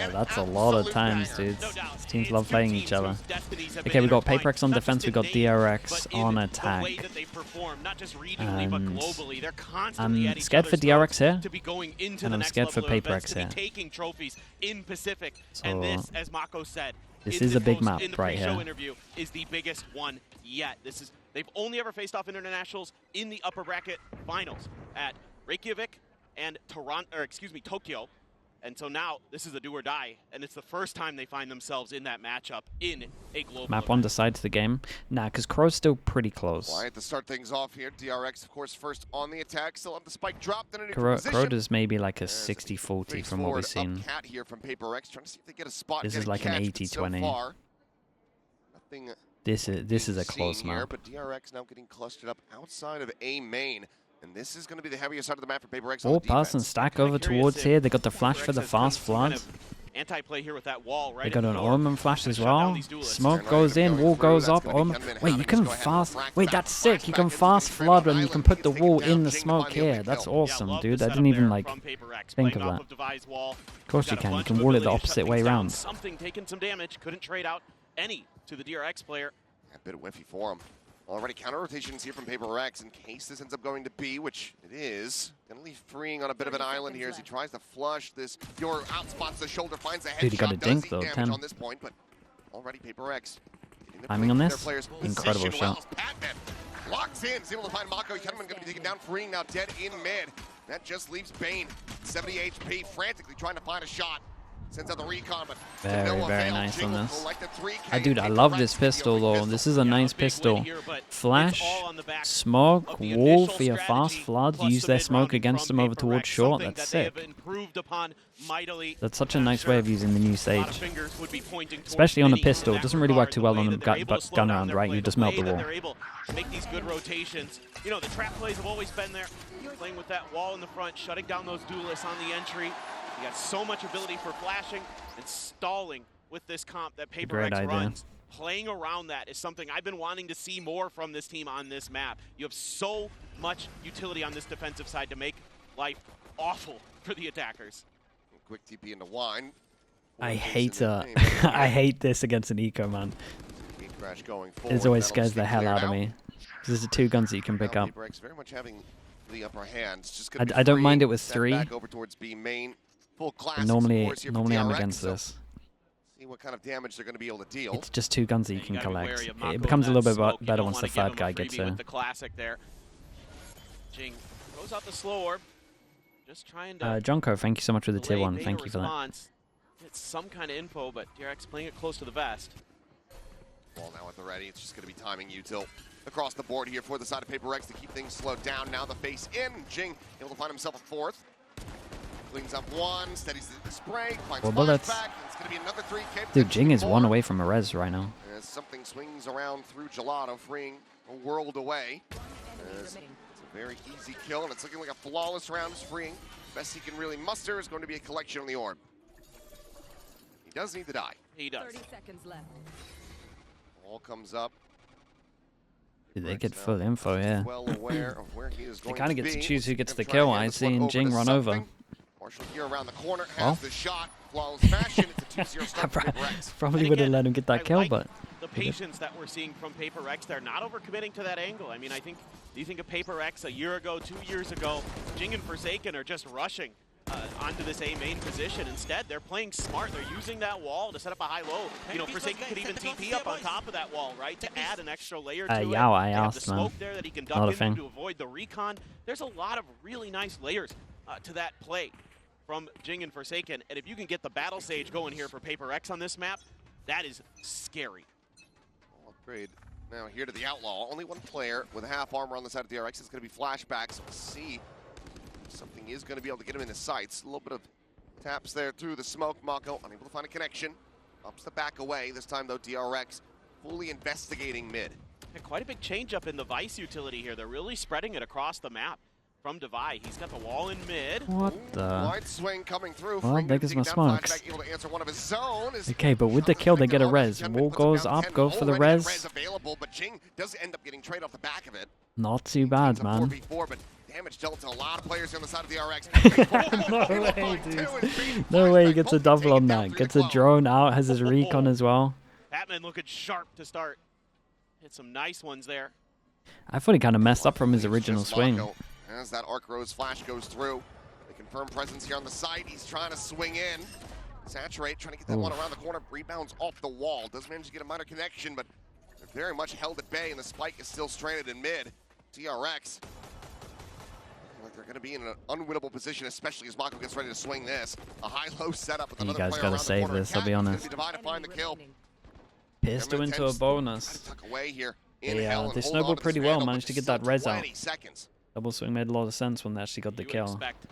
Yeah, that's a lot of times, dudes. These teams love playing each other. Okay, we got PRX on defense, we got DRX on attack. And I'm scared for DRX here, and I'm scared for PRX here. So this is a big map right here. Is the biggest one yet. They've only ever faced off internationals in the upper bracket finals at Reykjavik and Tokyo. And so now this is a do or die, and it's the first time they find themselves in that matchup in a global Map event. 1 decides the game. Nah, because Crow's still pretty close. Wyatt to start things off here. DRX, of course, first on the attack. Still have the spike dropped in a Crow does maybe like a 60-40 from what we've seen. Cat here from PRX, trying to see if they get a spot. This is like an 80-20. So nothing this is a close here, map. but DRX now getting clustered up outside of A main. And this is going to be the heavier side of the map for PRX. All pass and stack over towards here. They got the flash for the fast flood. Anti-play here with that wall, right? They got an Orman flash as well. Smoke goes in, wall goes up. Wait, you can fast. Wait, that's sick. You can fast flood and you can put the wall in the smoke here. That's awesome, dude. I didn't even like think of that. Of course you can. You can wall it the opposite way around. Something taking some damage. Couldn't trade out any to the DRX player. A bit of whiffy for him. Already counter rotations here from PRX in case this ends up going to B, which it is. Gonna leave freeing on a bit of an island here as he tries to flush this. Your outspots the shoulder, finds a headshot. Dude, he got a dink though, 10. On this point, but already PRX. Timing on this? Incredible shot. Locks in, is able to find Mako. Kenneman gonna be taken down, freeing now dead in mid. That just leaves Bane, 70 HP, frantically trying to find a shot. Sends out the recon, but very nice on this. Dude, I love this pistol though. This is a nice pistol. Flash, smoke, wall for your fast flood. Use their smoke against them over towards short. That's sick. That's such a nice way of using the new Sage. Especially on a pistol. It doesn't really work too well on a gun round, right? You just melt the wall. Make these good rotations. You know, the trap plays have always been there. Playing with that wall in the front, shutting down those duelists on the entry. You got so much ability for flashing and stalling with this comp that PRX runs. Playing around that is something I've been wanting to see more from this team on this map. You have so much utility on this defensive side to make life awful for the attackers. Quick TP into Wine. I hate I hate this against an eco, man. It always scares the hell out of me. These are 2 guns that you can pick up. Very much having the upper hand. I don't mind it with 3. Back over towards B main. Full class, normally I'm against this. See what kind of damage they're going to be able to deal. It's just 2 guns that you can collect. It becomes a little bit better once the 3rd guy gets there. The classic there. Jing goes out the slow orb. Just trying to Jonko, thank you so much for the tier 1. Thank you for that. It's some kind of info, but DRX playing it close to the vest. Ball now at the ready. It's just going to be timing util across the board here for the side of PRX to keep things slowed down. Now the face in. Jing able to find himself a 4th. Cleans up 1, steadies the spray, finds 5 back. It's going to be another 3K. Dude, Jing is 1 away from a res right now. As something swings around through Gelato, freeing a world away. It's a very easy kill, and it's looking like a flawless round. Just freeing. Best he can really muster is going to be a collection on the orb. He does need to die. He does. 30 seconds left. All comes up. Dude, they get full info, yeah. Well aware of where he is going they kind of to get to be. choose who gets the kill. I seen Jing run over. Marshall here around the corner has the shot. Flawless fashion. It's a 2-0 start for PRX. Probably would have let him get that kill, but the patience that we're seeing from PRX, they're not overcommitting to that angle. I mean, do you think of PRX a year ago, 2 years ago, Jing and Forsaken are just rushing onto this A main position. Instead, they're playing smart. They're using that wall to set up a high-low. You know, Forsaken could even TP up on top of that wall, right, to add an extra layer to it. Yeah, I asked, the smoke there that he can duck into to avoid the recon. There's a lot of really nice layers to that play from Jing and Forsaken. And if you can get the Battle Sage going here for PRX on this map, that is scary. Upgrade now here to the Outlaw. Only 1 player with a half armor on the side of DRX. It's going to be flashbacks. We'll see if something is going to be able to get him in the sights. A little bit of taps there through the smoke. Mako unable to find a connection. Ups the back away. This time, though, DRX fully investigating mid. Yeah, quite a big change up in the Vice utility here. They're really spreading it across the map. From Devi, he's got the wall in mid. What the? Wide swing coming through. Well, there goes my smokes. Is okay, but with the kill, they get a res. Wall goes up, go for the res. Available, but Jing does end up getting trade off the back of it. Not too bad, man. 4v4, but damage dealt to a lot of players on the side of the RX. No way, dude. No way he gets a double on that. Gets a drone out, has his recon as well. Batman looking sharp to start. Hit some nice ones there. I thought he kind of messed up from his original swing. As that Arc Rose flash goes through, the confirmed presence here on the side. He's trying to swing in. Saturate, trying to get that one around the corner. Rebounds off the wall. Does manage to get a minor connection, but they're very much held at bay, and the spike is still stranded in mid. DRX. Like they're going to be in an unwinnable position, especially as Mako gets ready to swing this. A high-low setup with another player around the corner. You guys got to save this, I'll be honest. Divide to find the kill. Pistol into a bonus. Tuck away here. Yeah, they snowballed pretty well, managed to get that res out. Double swing made a lot of sense when they actually got the kill. Expect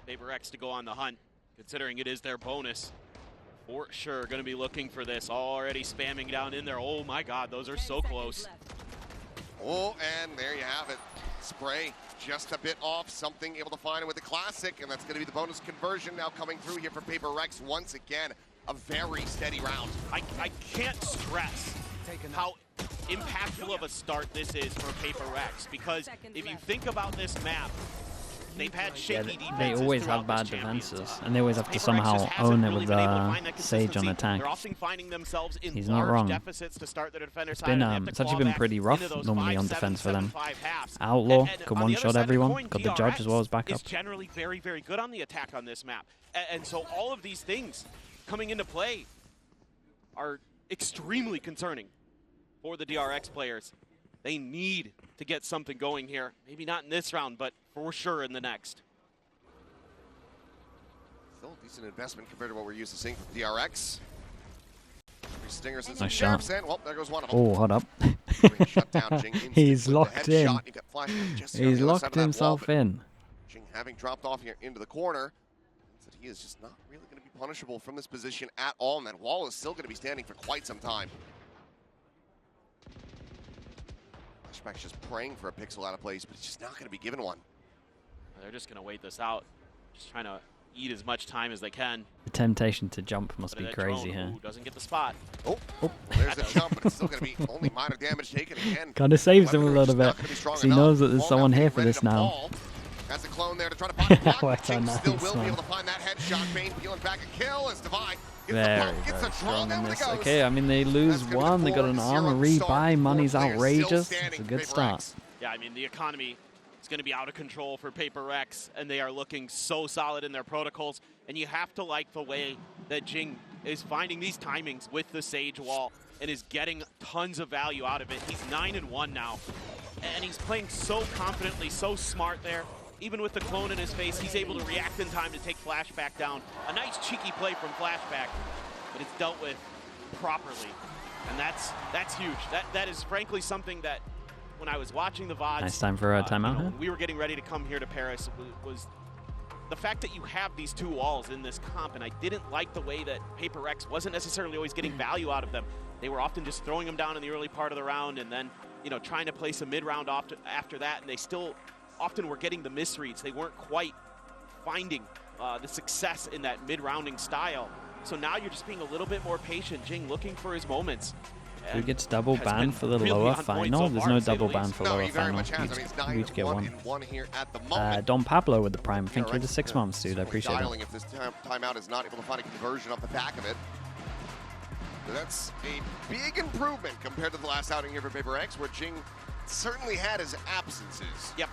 PRX to go on the hunt, considering it is their bonus. For sure, going to be looking for this. Already spamming down in there. Oh my god, those are so close. Oh, and there you have it. Spray just a bit off. Something able to find it with the classic, and that's going to be the bonus conversion now coming through here for PRX once again. A very steady round. I can't stress how impactful of a start this is for PRX, because if you think about this map, they've had shaky defenses. They always have bad defenses, and they always have to somehow own it with Sage on attack. He's not wrong. It's actually been pretty rough normally on defense for them. Outlaw could one-shot everyone, got the Judge as well as backup. It's generally very, very good on the attack on this map, and so all of these things coming into play are extremely concerning for the DRX players. They need to get something going here. Maybe not in this round, but for sure in the next. Still a decent investment compared to what we're used to seeing from DRX. Stingers and nice shot. Well, there goes one of them. Oh, hold up. He's locked in. He's locked himself in. Jing having dropped off here into the corner. That he is just not really going to be punishable from this position at all, and that wall is still going to be standing for quite some time. Flashback's just praying for a pixel out of place, but he's just not going to be given one. They're just going to wait this out, just trying to eat as much time as they can. The temptation to jump must be crazy here. Doesn't get the spot. Oh, there's a jump, but it's still going to be only minor damage taken again. Kind of saves him a little bit, because he knows that there's someone here for this now. Has a clone there to try to find the block. Nice, still will be able to find that headshot. Bane peeling back a kill as Divine very strong in this. Okay, I mean, they lose one. They got an armor rebuy. Money's outrageous. It's a good start. Yeah, I mean, the economy is going to be out of control for PRX, and they are looking so solid in their protocols. And you have to like the way that Jing is finding these timings with the Sage wall and is getting tons of value out of it. He's 9-1 now, and he's playing so confidently, so smart there. Even with the clone in his face, he's able to react in time to take Flashback down. A nice cheeky play from Flashback, but it's dealt with properly. And that's huge. That is frankly something that when I was watching the VODs, nice time for a timeout. When we were getting ready to come here to Paris, was the fact that you have these two walls in this comp, and I didn't like the way that PRX wasn't necessarily always getting value out of them. They were often just throwing them down in the early part of the round, and then trying to place a mid-round after that, and they still often were getting the misreads. They weren't quite finding the success in that mid-rounding style. So now you're just being a little bit more patient. Jing looking for his moments. Who gets double ban for the lower final? There's no double ban for lower final. You get one. Don Pablo with the prime. Thank you for 6 months, dude. I appreciate it. If this timeout is not able to find a conversion off the back of it. So that's a big improvement compared to the last outing here for PRX, where Jing certainly had his absences. Yep.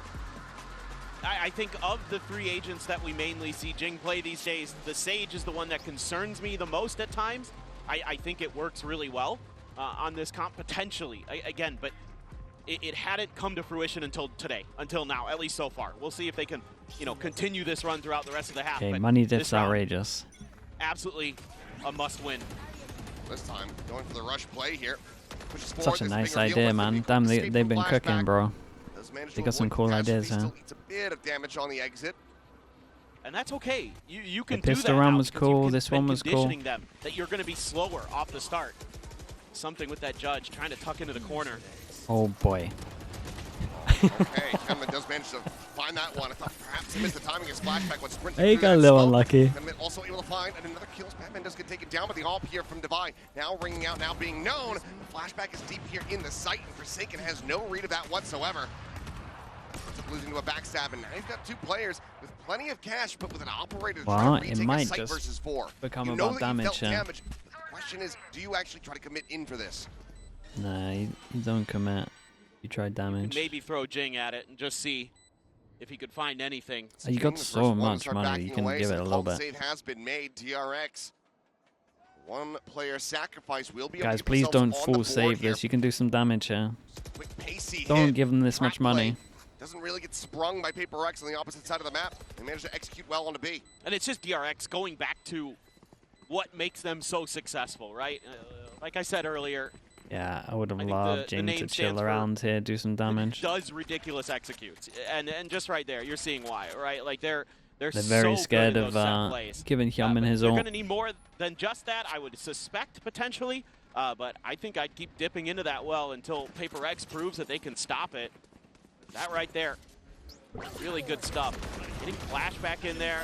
I think of the three agents that we mainly see Jing play these days, the Sage is the one that concerns me the most at times. I think it works really well on this comp, potentially, again, but it hadn't come to fruition until today, until now, at least so far. We'll see if they can, continue this run throughout the rest of the half. Okay, money diff's outrageous. Absolutely a must-win. This time, going for the rush play here. Such a nice idea, man. Damn, they've been cooking, bro. They got some cool ideas, huh? It's a bit of damage on the exit. And that's okay. You can do that. The pistol round was cool. This one was cool. Them that you're going to be slower off the start. Something with that Judge trying to tuck into the corner. Oh boy. Okay, Kenman does manage to find that one. I thought perhaps he missed the timing. His Flashback was sprinting. He got a little unlucky. Kenman also able to find another kill. Batman does get taken down, but the AWP here from Divine now ringing out, now being known. The Flashback is deep here in the site, and Forsaken has no read of that whatsoever. Ends up losing to a backstab, and now he's got 2 players with plenty of cash, but with an operator to Well, try to it retake might a site just versus 4. become You know about that you damage, felt damage. The question is, do you actually try to commit in for this? Nah, you don't commit. You try damage. Maybe throw Jing at it and just see if he could find anything. You got so much money, you can give it a little bit. Save has been made. DRX. 1 player sacrifice will be. Guys, please don't full save this. You can do some damage here. Quick, pacey Don't hit. give them this much money. Doesn't really get sprung by PRX on the opposite side of the map. They managed to execute well on the B. And it's just DRX going back to what makes them so successful, right? Like I said earlier. Yeah, I would have loved Jing to chill around here, do some damage. Does ridiculous executes, and just right there, you're seeing why, right? Like they're very so scared good of giving Hyunmin his They're ult. gonna need more than just that, I would suspect potentially. But I think I'd keep dipping into that well until PRX proves that they can stop it. That right there, really good stuff. Getting Flashback in there,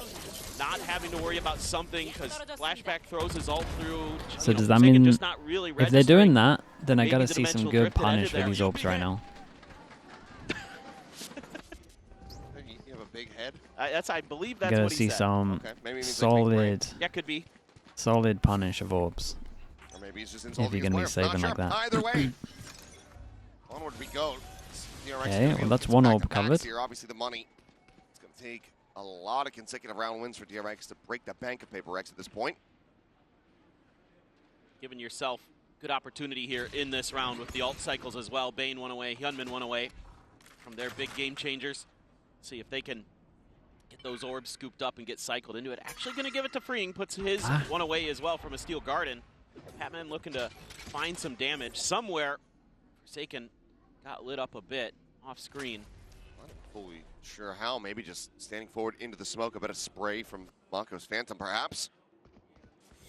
not having to worry about something because Flashback throws his ult through. So does that mean just not really if they're doing that, then I Maybe gotta the see some dimensional good drift that ended punish for there. these orbs right now. You have a big head. I believe that's Gotta what he see said. some Okay, maybe it means they can make solid, Yeah, could be. solid punish of orbs. Or maybe he's just If insulting you're gonna be his player. saving Not like sure. that. Either way, onward we go. DRX Okay, gonna well, be that's able to one get orb back-to-backs covered. Here. Obviously, the money. It's going to take a lot of consecutive round wins for DRX to break the bank of PRX at this point. Giving yourself good opportunity here in this round with the alt cycles as well. Bane one away, Hyunmin one away from their big game changers. See if they can get those orbs scooped up and get cycled into it. Actually going to give it to Freeing, puts his one away as well from a Steel Garden. Patman looking to find some damage somewhere. Forsaken got lit up a bit off screen. Not fully sure how. Maybe just standing forward into the smoke. A bit of spray from Mako's Phantom, perhaps.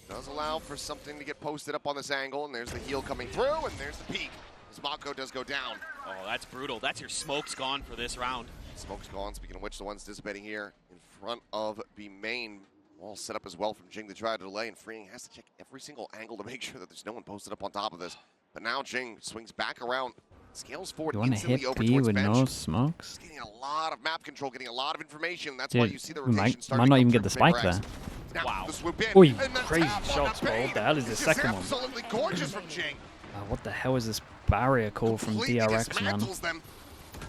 Does allow for something to get posted up on this angle, and there's the heal coming through, and there's the peak as Mako does go down. Oh, that's brutal. That's your smokes gone for this round. Smoke's gone. Speaking of which, the one's dissipating here in front of B main. All set up as well from Jing to try to delay, and Freeing has to check every single angle to make sure that there's no one posted up on top of this. But now Jing swings back around, scales forward You want to instantly hit over B towards with bench. no smokes? Getting a lot of map control, getting a lot of information. That's Dude, why you see the we rotation might starting not to even come get the through spike PRX. there. Now, Wow. the swoop in, Oi, and the crazy tap on shots, the bro. Bane. The hell is the This second one? absolutely gorgeous from Jing. What the hell is this barrier call from Completely DRX, man? dismantles them.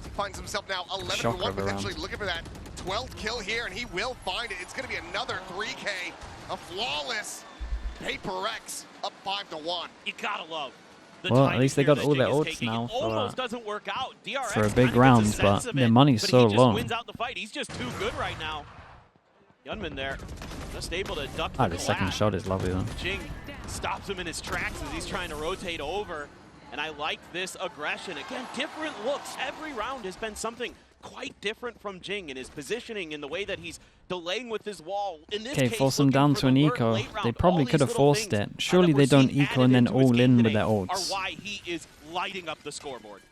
He finds himself now 11-1, Shocker potentially around. looking for that 12th kill here, and he will find it. It's going to be another 3K, a flawless PRX up 5-1. You gotta love. The Well, at timing least they here got that all Jing their is ults taking. now It for, almost doesn't work out. DRX for a kinda big gets a round, sense but of their it, money's but so he just low. wins out the fight. He's just too good right now. Hyunmin there, just able to duck Ah, the the second collapse. shot is lovely though. Jing stops him in his tracks as he's trying to rotate over. And I like this aggression. Again, different looks. Every round has been something quite different from Jing in his positioning, in the way that he's delaying with his wall. In this Okay, case, force them looking down for to the an lurk eco. late round. They probably All could have these little forced things it. Surely that they we're don't seeing eco and then added into his all game in with today their are ults. why he is lighting up the scoreboard.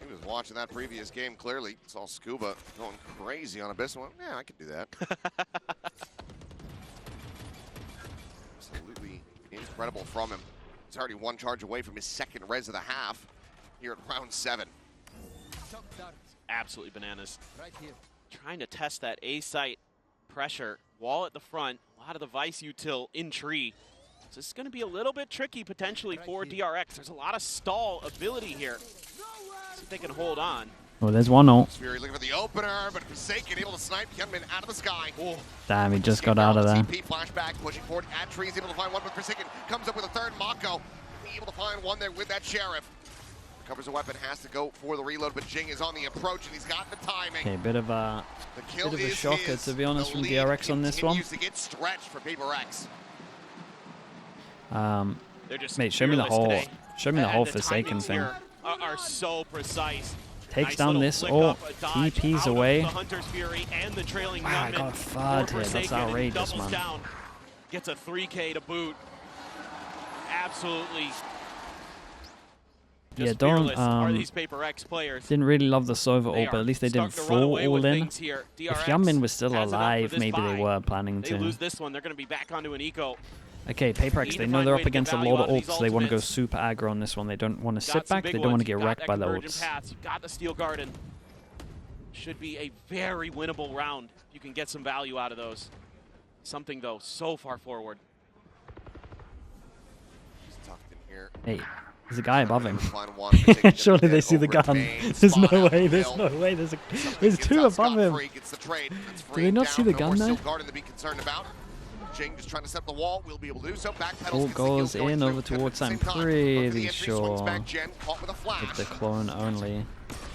He was watching that previous game clearly. Saw Scuba going crazy on Abyss. Well, yeah, I could do that. Absolutely incredible from him. He's already one charge away from his second res of the half here at round 7. Absolutely bananas. Trying to test that A site pressure. Wall at the front. A lot of the Vice util in tree. So this is going to be a little bit tricky potentially for DRX. There's a lot of stall ability here. See if they can hold on. Oh, there's one ult. Fury looking for the opener, but Forsaken able to snipe Hyunmin out of the sky. Oh, Damn, he just got out of there. TP flashback, pushing forward at trees, able to find one with Forsaken. Comes up with a third Mako. Able to find one there with that Sheriff. Recovers a weapon, has to go for the reload, but Jing is on the approach and he's got the timing. Okay, bit of a shocker, his. to be honest, The from lead DRX on this one. continues to get stretched for PRX. they're just Mate, show me the fearless whole, today. show me the And whole the Forsaken timings thing. here are so precise. Takes Nice down little this flick ult, up, a dodge TP's out of away. The Hunter's Fury and the trailing Wow, I gunman got a third for here. That's Forsaken, and he outrageous, doubles man. down. Gets a 3K to boot. Absolutely. Yeah, Just don't, fearless are these PRX players. didn't really love the Sova They ult, but at least they didn't starting to run full away all with in. things here. If DRX Hyunmin was still has it up for alive, this maybe they buy. were planning They to. lose this one, they're going to be back onto an eco. Okay, PRX, Need they to know find they're a way up to against a get lot of value out of ults. these They want to go ultimates. super aggro on this one. They don't want to sit Got some back. big They don't want to ones. get You've got wrecked by the that convergent ults. paths. You've got the Steel Garden. should be a very winnable round. You can get some value out of those. Something, though, so far forward. He's tucked in here. Hey, there's a guy above him. Surely they see the gun. There's no way, there's no way. There's two above him. Do they not see the gun there? Jing just trying to set the wall. We'll be able to do so. All goes in over towards. I'm pretty sure. With the clone only.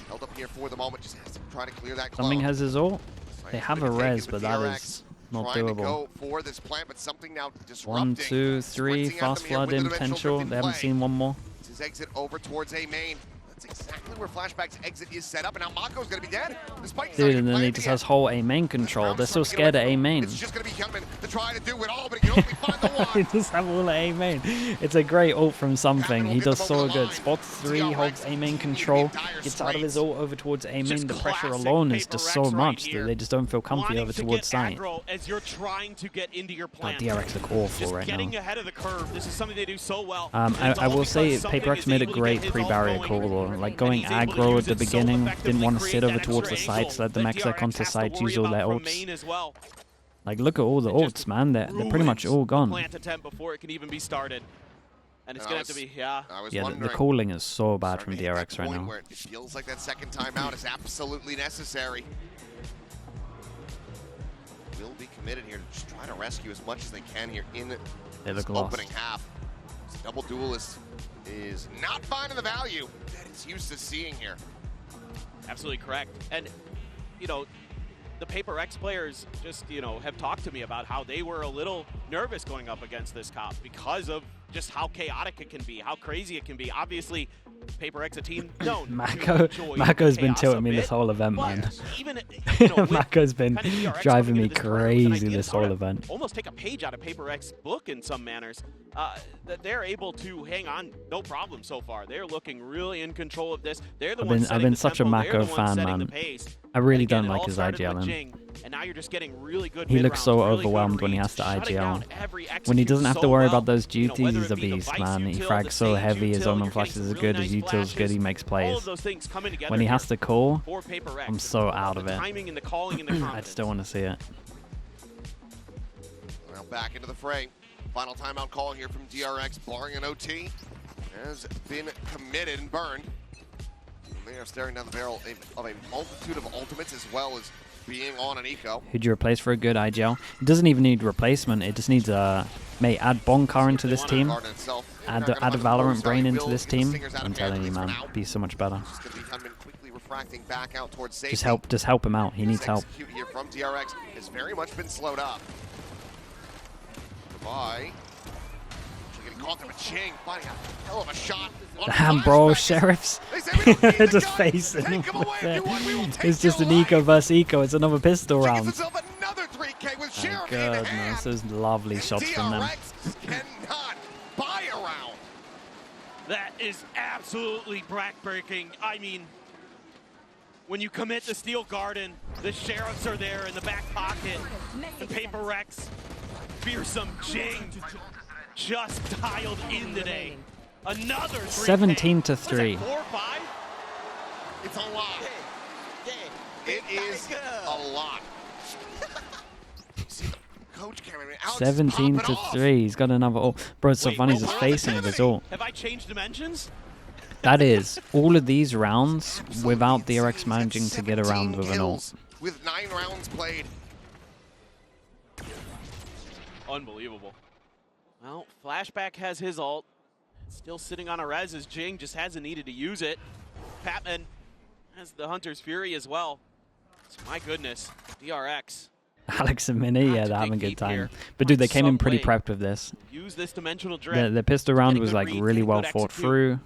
Held up here for the moment. Just has to try to clear that. Something has his ult. They have a res, but that is not doable. 1, 2, 3. Fast flood in potential. They haven't seen one more. His exit over towards A main. That's exactly where Flashback's exit is set up, and now Mako's gonna be dead. Dude, and then he just has whole A main control. They're so scared of A main. It's just gonna be coming to try to do it all, but he can only find the one. He just have all A main. It's a great ult from something. He does so good. Spots 3, holds A main control, gets out of his ult over towards A main. The pressure alone is just so much that they just don't feel comfy over towards site. As you're trying to get into your plan. DRX look awful right now. Getting ahead of the curve. This is something they do so well. I will say PRX made a great pre-barrier call, though. Like going aggro at the beginning, didn't want to sit over towards the sides, let them exec onto sides, use all their ults. Like, look at all the ults, man. They're pretty much all gone. Plant attempt before it can even be started. And it's going to have to be, yeah, the calling is so bad from DRX right now. It feels like that second timeout is absolutely necessary. Will be committed here to just try to rescue as much as they can here in the opening half. This double duelist is not finding the value that it's used to seeing here. Absolutely correct. And, you know, the PRX players just, you know, have talked to me about how they were a little nervous going up against this comp because of just how chaotic it can be, how crazy it can be. Obviously, PRX, a team known. Mako's been tilting me this whole event, man. Even, you know, Mako's been driving me crazy this whole event. Almost take a page out of PRX book in some manners. That they're able to hang on no problem so far. They're looking really in control of this. They're the ones I've been such a Mako fan, man. I really don't like his IGL. And now you're just getting really good. He looks so overwhelmed when he has to IGL. When he doesn't have to worry about those duties, he's a beast, man. He frags so heavy, his omen flashes are good, his util's good, he makes plays. When he has to call, I'm so out of it. I just don't want to see it. Well, back into the fray. Final timeout call here from DRX, barring an OT, has been committed and burned. And they are staring down the barrel of a multitude of ultimates as well as being on an eco. Who'd you replace for a good IGL? It doesn't even need replacement. It just needs mate, add Bonkar into this team. Add a Valorant brain into this team. I'm telling you, man, it'd be so much better. Just help him out. He needs help. Here from DRX has very much been slowed up. Goodbye. Getting caught there with Ching, finding a hell of a shot. Damn, bro, sheriffs. Just facing him. It's just an eco versus eco. It's another pistol round. Oh, goodness, those lovely shots from them. That is absolutely backbreaking. I mean, when you commit the Steel Garden, the sheriffs are there in the back pocket. And PRX, fearsome Jing just dialed in today. Another 17 to 3. 4 or 5? It's a lot. It is a lot. 17 to 3. He's got another ult. Bro, it's so funny. He's just facing with his ult. Have I changed dimensions? That is all of these rounds without DRX managing to get around with an ult. With 9 rounds played. Unbelievable. Well, Flashback has his ult. Still sitting on a res as Jing just hasn't needed to use it. Patman has the Hunter's Fury as well. So my goodness, DRX. Alex and Mini, yeah, they're having a good time. But dude, they came in pretty prepped with this. Use this dimensional dread. The pistol round was like really well thought through.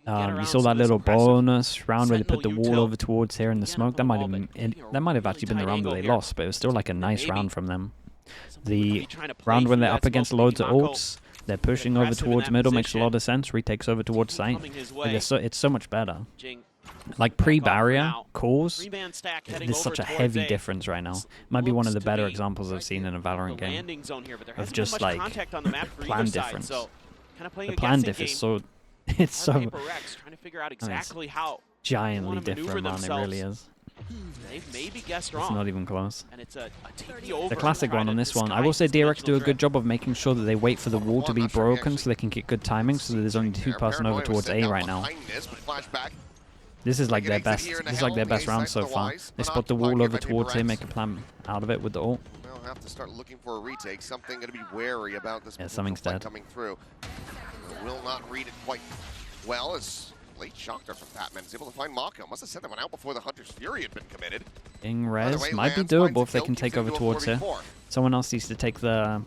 You saw that little bonus round where they put the wall over towards here in the smoke. That might have actually been the round that they lost, but it was still like a nice round from them. The round when they're up against loads of ults, they're pushing over towards middle, makes a lot of sense. Retakes over towards site. Like it's so much better. Like pre-barrier calls, there's such a heavy difference right now. Might be one of the better examples I've seen in a Valorant game of just like plan difference. The plan diff is so, it's so, trying to figure out exactly how giantly different, man. It really is. They've maybe guessed wrong. It's not even close. And it's a TP over. The classic one on this one. I will say DRX do a good job of making sure that they wait for the wall to be broken so they can get good timing, so there's only 2 person over towards A right now. This is like their best. This is like their best round so far. They spot the wall over towards him, make a plan out of it with the ult. They'll have to start looking for a retake. Something going to be wary about this. Yeah, something's dead. Coming through. Will not read it quite well as late shocker from Batman is able to find Mako. Must have sent that one out before the Hunter's Fury had been committed. Ing res might be doable if they can take over towards here. Someone else needs to take the.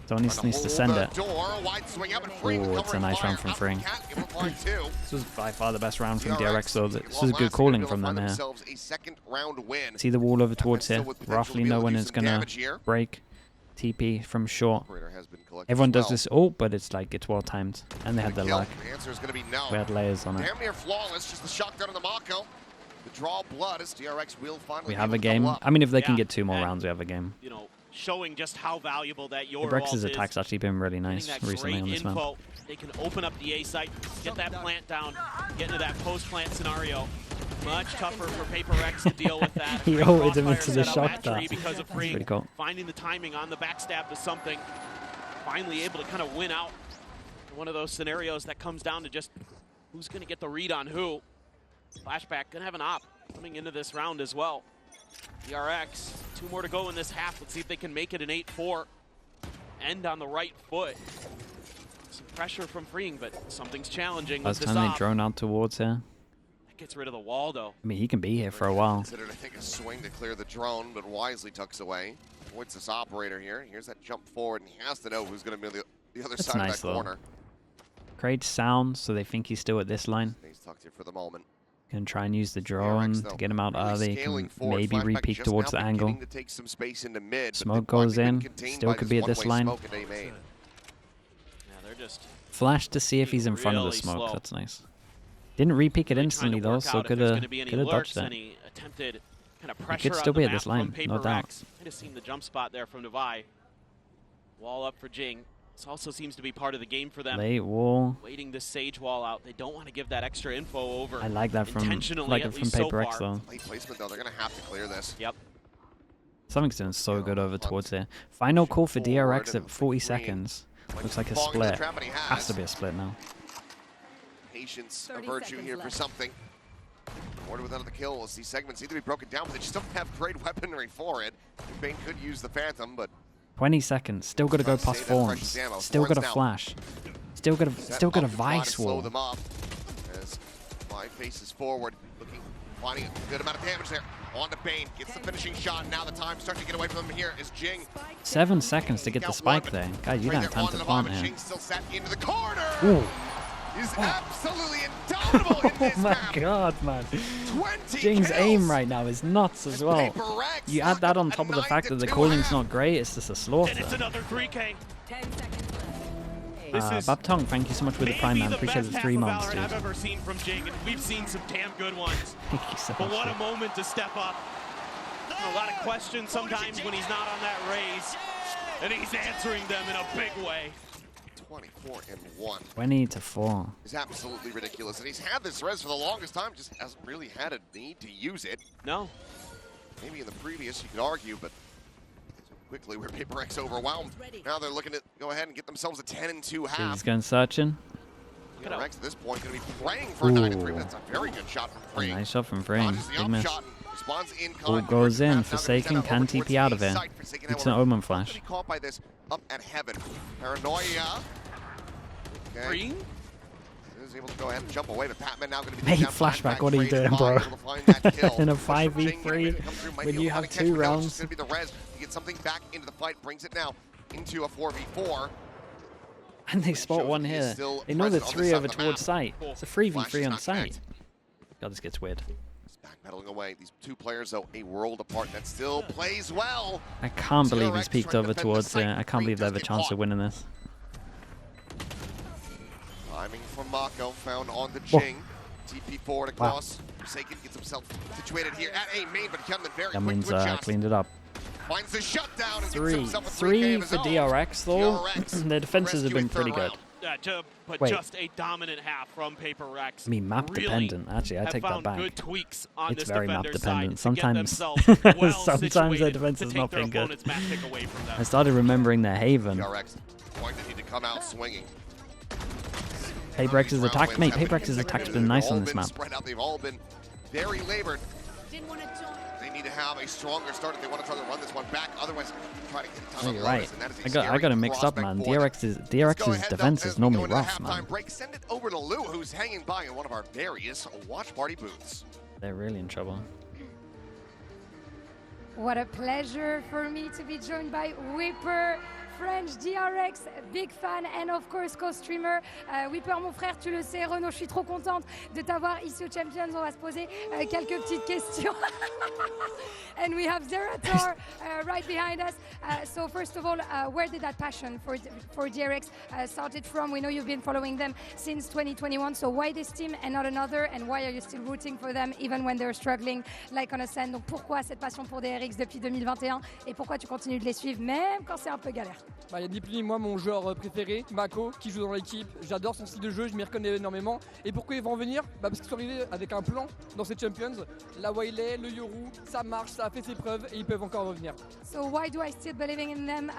Someone needs to send it. Oh, it's a nice round from Freeing. This was by far the best round from DRX, so this was good calling from them here. See the wall over towards here. Roughly know when it's gonna break. TP from short. Everyone does this ult, but it's like it's well timed, and they had the luck. We had layers on it. Damn near flawless, just the shotgun on the Mako. The draw blood as DRX will finally. We have a game. I mean, if they can get 2 more rounds, we have a game. You know, showing just how valuable that your DRX's attack's actually been really nice recently on this map. They can open up the A site, get that plant down, get into that post-plant scenario. Much tougher for PRX to deal with that. He ulted him into the shock dart. Because of Free, pretty cool. Finding the timing on the backstab to something. Finally able to kind of win out. One of those scenarios that comes down to just who's going to get the read on who. Flashback going to have an op coming into this round as well. DRX, 2 more to go in this half. Let's see if they can make it an 8-4. End on the right foot. Some pressure from Freeing, but something's challenging. By the time they drone out towards here. Gets rid of the wall, though. I mean, he can be here for a while. Considered, I think, a swing to clear the drone, but wisely tucks away. Avoids this operator here. Here's that jump forward, and he has to know who's going to be the other side of that corner. Creates sound, so they think he's still at this line. He's tucked here for the moment. Can try and use the drone to get him out early. Can maybe re-peek towards the angle. Smoke goes in. Still could be at this line. Flash to see if he's in front of the smoke. That's nice. Didn't re-peek it instantly though, so could have dodged that. He could still be at this line, no doubt. I just seen the jump spot there from Devi. Wall up for Jing. This also seems to be part of the game for them. Late wall. Waiting this Sage wall out. They don't want to give that extra info over. I like that from PRX though. Late placement though, they're gonna have to clear this. Yep. Something's doing so good over towards here. Final call for DRX at 40 seconds. Looks like a split. Has to be a split now. Patience, a virtue here for something. Order without the kills. These segments need to be broken down, but they just don't have great weaponry for it. Bane could use the Phantom, but 20 seconds. Still got to go past Forms. Still got to flash. Still got a Vice wall. Them up as Five faces forward, finding a good amount of damage there. On to Bane, gets the finishing shot. Now the time starts to get away from him here is Jing. 7 seconds to get the spike there. God, you don't have time to plant here. Jing still sat into the corner. Ooh. Is absolutely indomitable in this map. Oh my god, man. Jing's aim right now is nuts as well. You add that on top of the fact that the calling's not great, it's just a slaughter. And it's another 3K. 10 seconds left. Babtong, thank you so much for the prime, man. Appreciate the 3 months, dude. I've ever seen from Jing, and we've seen some damn good ones. Thank you so but much. what a moment to step up. A lot of questions sometimes when he's not on that raise, and he's answering them in a big way. 24-1. 20-4. It's absolutely ridiculous, and he's had this res for the longest time, just hasn't really had a need to use it. No. Maybe in the previous you could argue, but so quickly we're PRX overwhelmed. Now they're looking to go ahead and get themselves a 10-2 half. He's going searching. PRX at this point going to be praying for a 9-3. That's a very good shot from Free. Nice shot from Free. Big miss. All goes in. Forsaken can TP out of it. It's an Omen flash. Caught by this up at heaven. Paranoia. Okay. Green? Is able to go ahead and jump away, but Patman now going to be Mate, flashback, what are you doing, bro? In a 5v3 when you have 2 rounds. Going to be the res. You get something back into the fight, brings it now into a 4v4. And they spot one here. They know the 3 over towards site. It's a 3v3 on site. God, this gets weird. Backpedaling away. These 2 players, though, a world apart. That still plays well. I can't believe he's peeked over towards there. I can't believe they have a chance of winning this. Timing from Mako, found on the Jing. TP forward across. Forsaken gets himself situated here at A main, but Kelman very quick means to adjust. cleaned it up. Finds the shutdown and 3 gets himself a 3 3K of his for own. DRX though. Their defenses have been pretty good. but Wait. just a dominant half from PRX. I mean, map Really dependent. Actually, I have take that found back. good tweaks on It's this very map defender's dependent. side to get Sometimes, themselves well sometimes their situated defense to has take not their been good. opponent's map pick away from them. I started remembering their Haven. DRX going to need to come out swinging. PRX's attack, mate. PRX's attack's been nice on this map. Spread out. They've all been very labored. Didn't want to join. They need to have a stronger start if they want to try to run this one back. Otherwise, try to get time Oh, on you're Lotus, right. and that is a I got it scary mixed up, prospect man. for them. DRX's Go ahead, defense though, is as we normally go into the rough, halftime man. break, send it over to Lou, who's hanging by in one of our various watch party booths. They're really in trouble. What a pleasure for me to be joined by Whipper, French DRX, big fan and of course co-streamer. Whipper, mon frère, tu le sais, Renaud, je suis trop contente de t'avoir ici au Champions. On va se poser quelques petites questions. And we have Zerator right behind us. So first of all, where did that passion for DRX started from? We know you've been following them since 2021. So why this team and not another? And why are you still rooting for them even when they're struggling like on Ascent? Donc pourquoi cette passion pour DRX depuis 2021? Et pourquoi tu continues de les suivre même quand c'est un peu galère? Il y a ni plus ni moins mon joueur préféré, Mako, qui joue dans l'équipe. J'adore son style de jeu, je m'y reconnais énormément. Et pourquoi ils vont venir? Parce qu'ils sont arrivés avec un plan dans ces Champions. La Waylay, le Yoru, ça marche, ça a fait ses preuves et ils peuvent encore revenir. So why do I still believing in them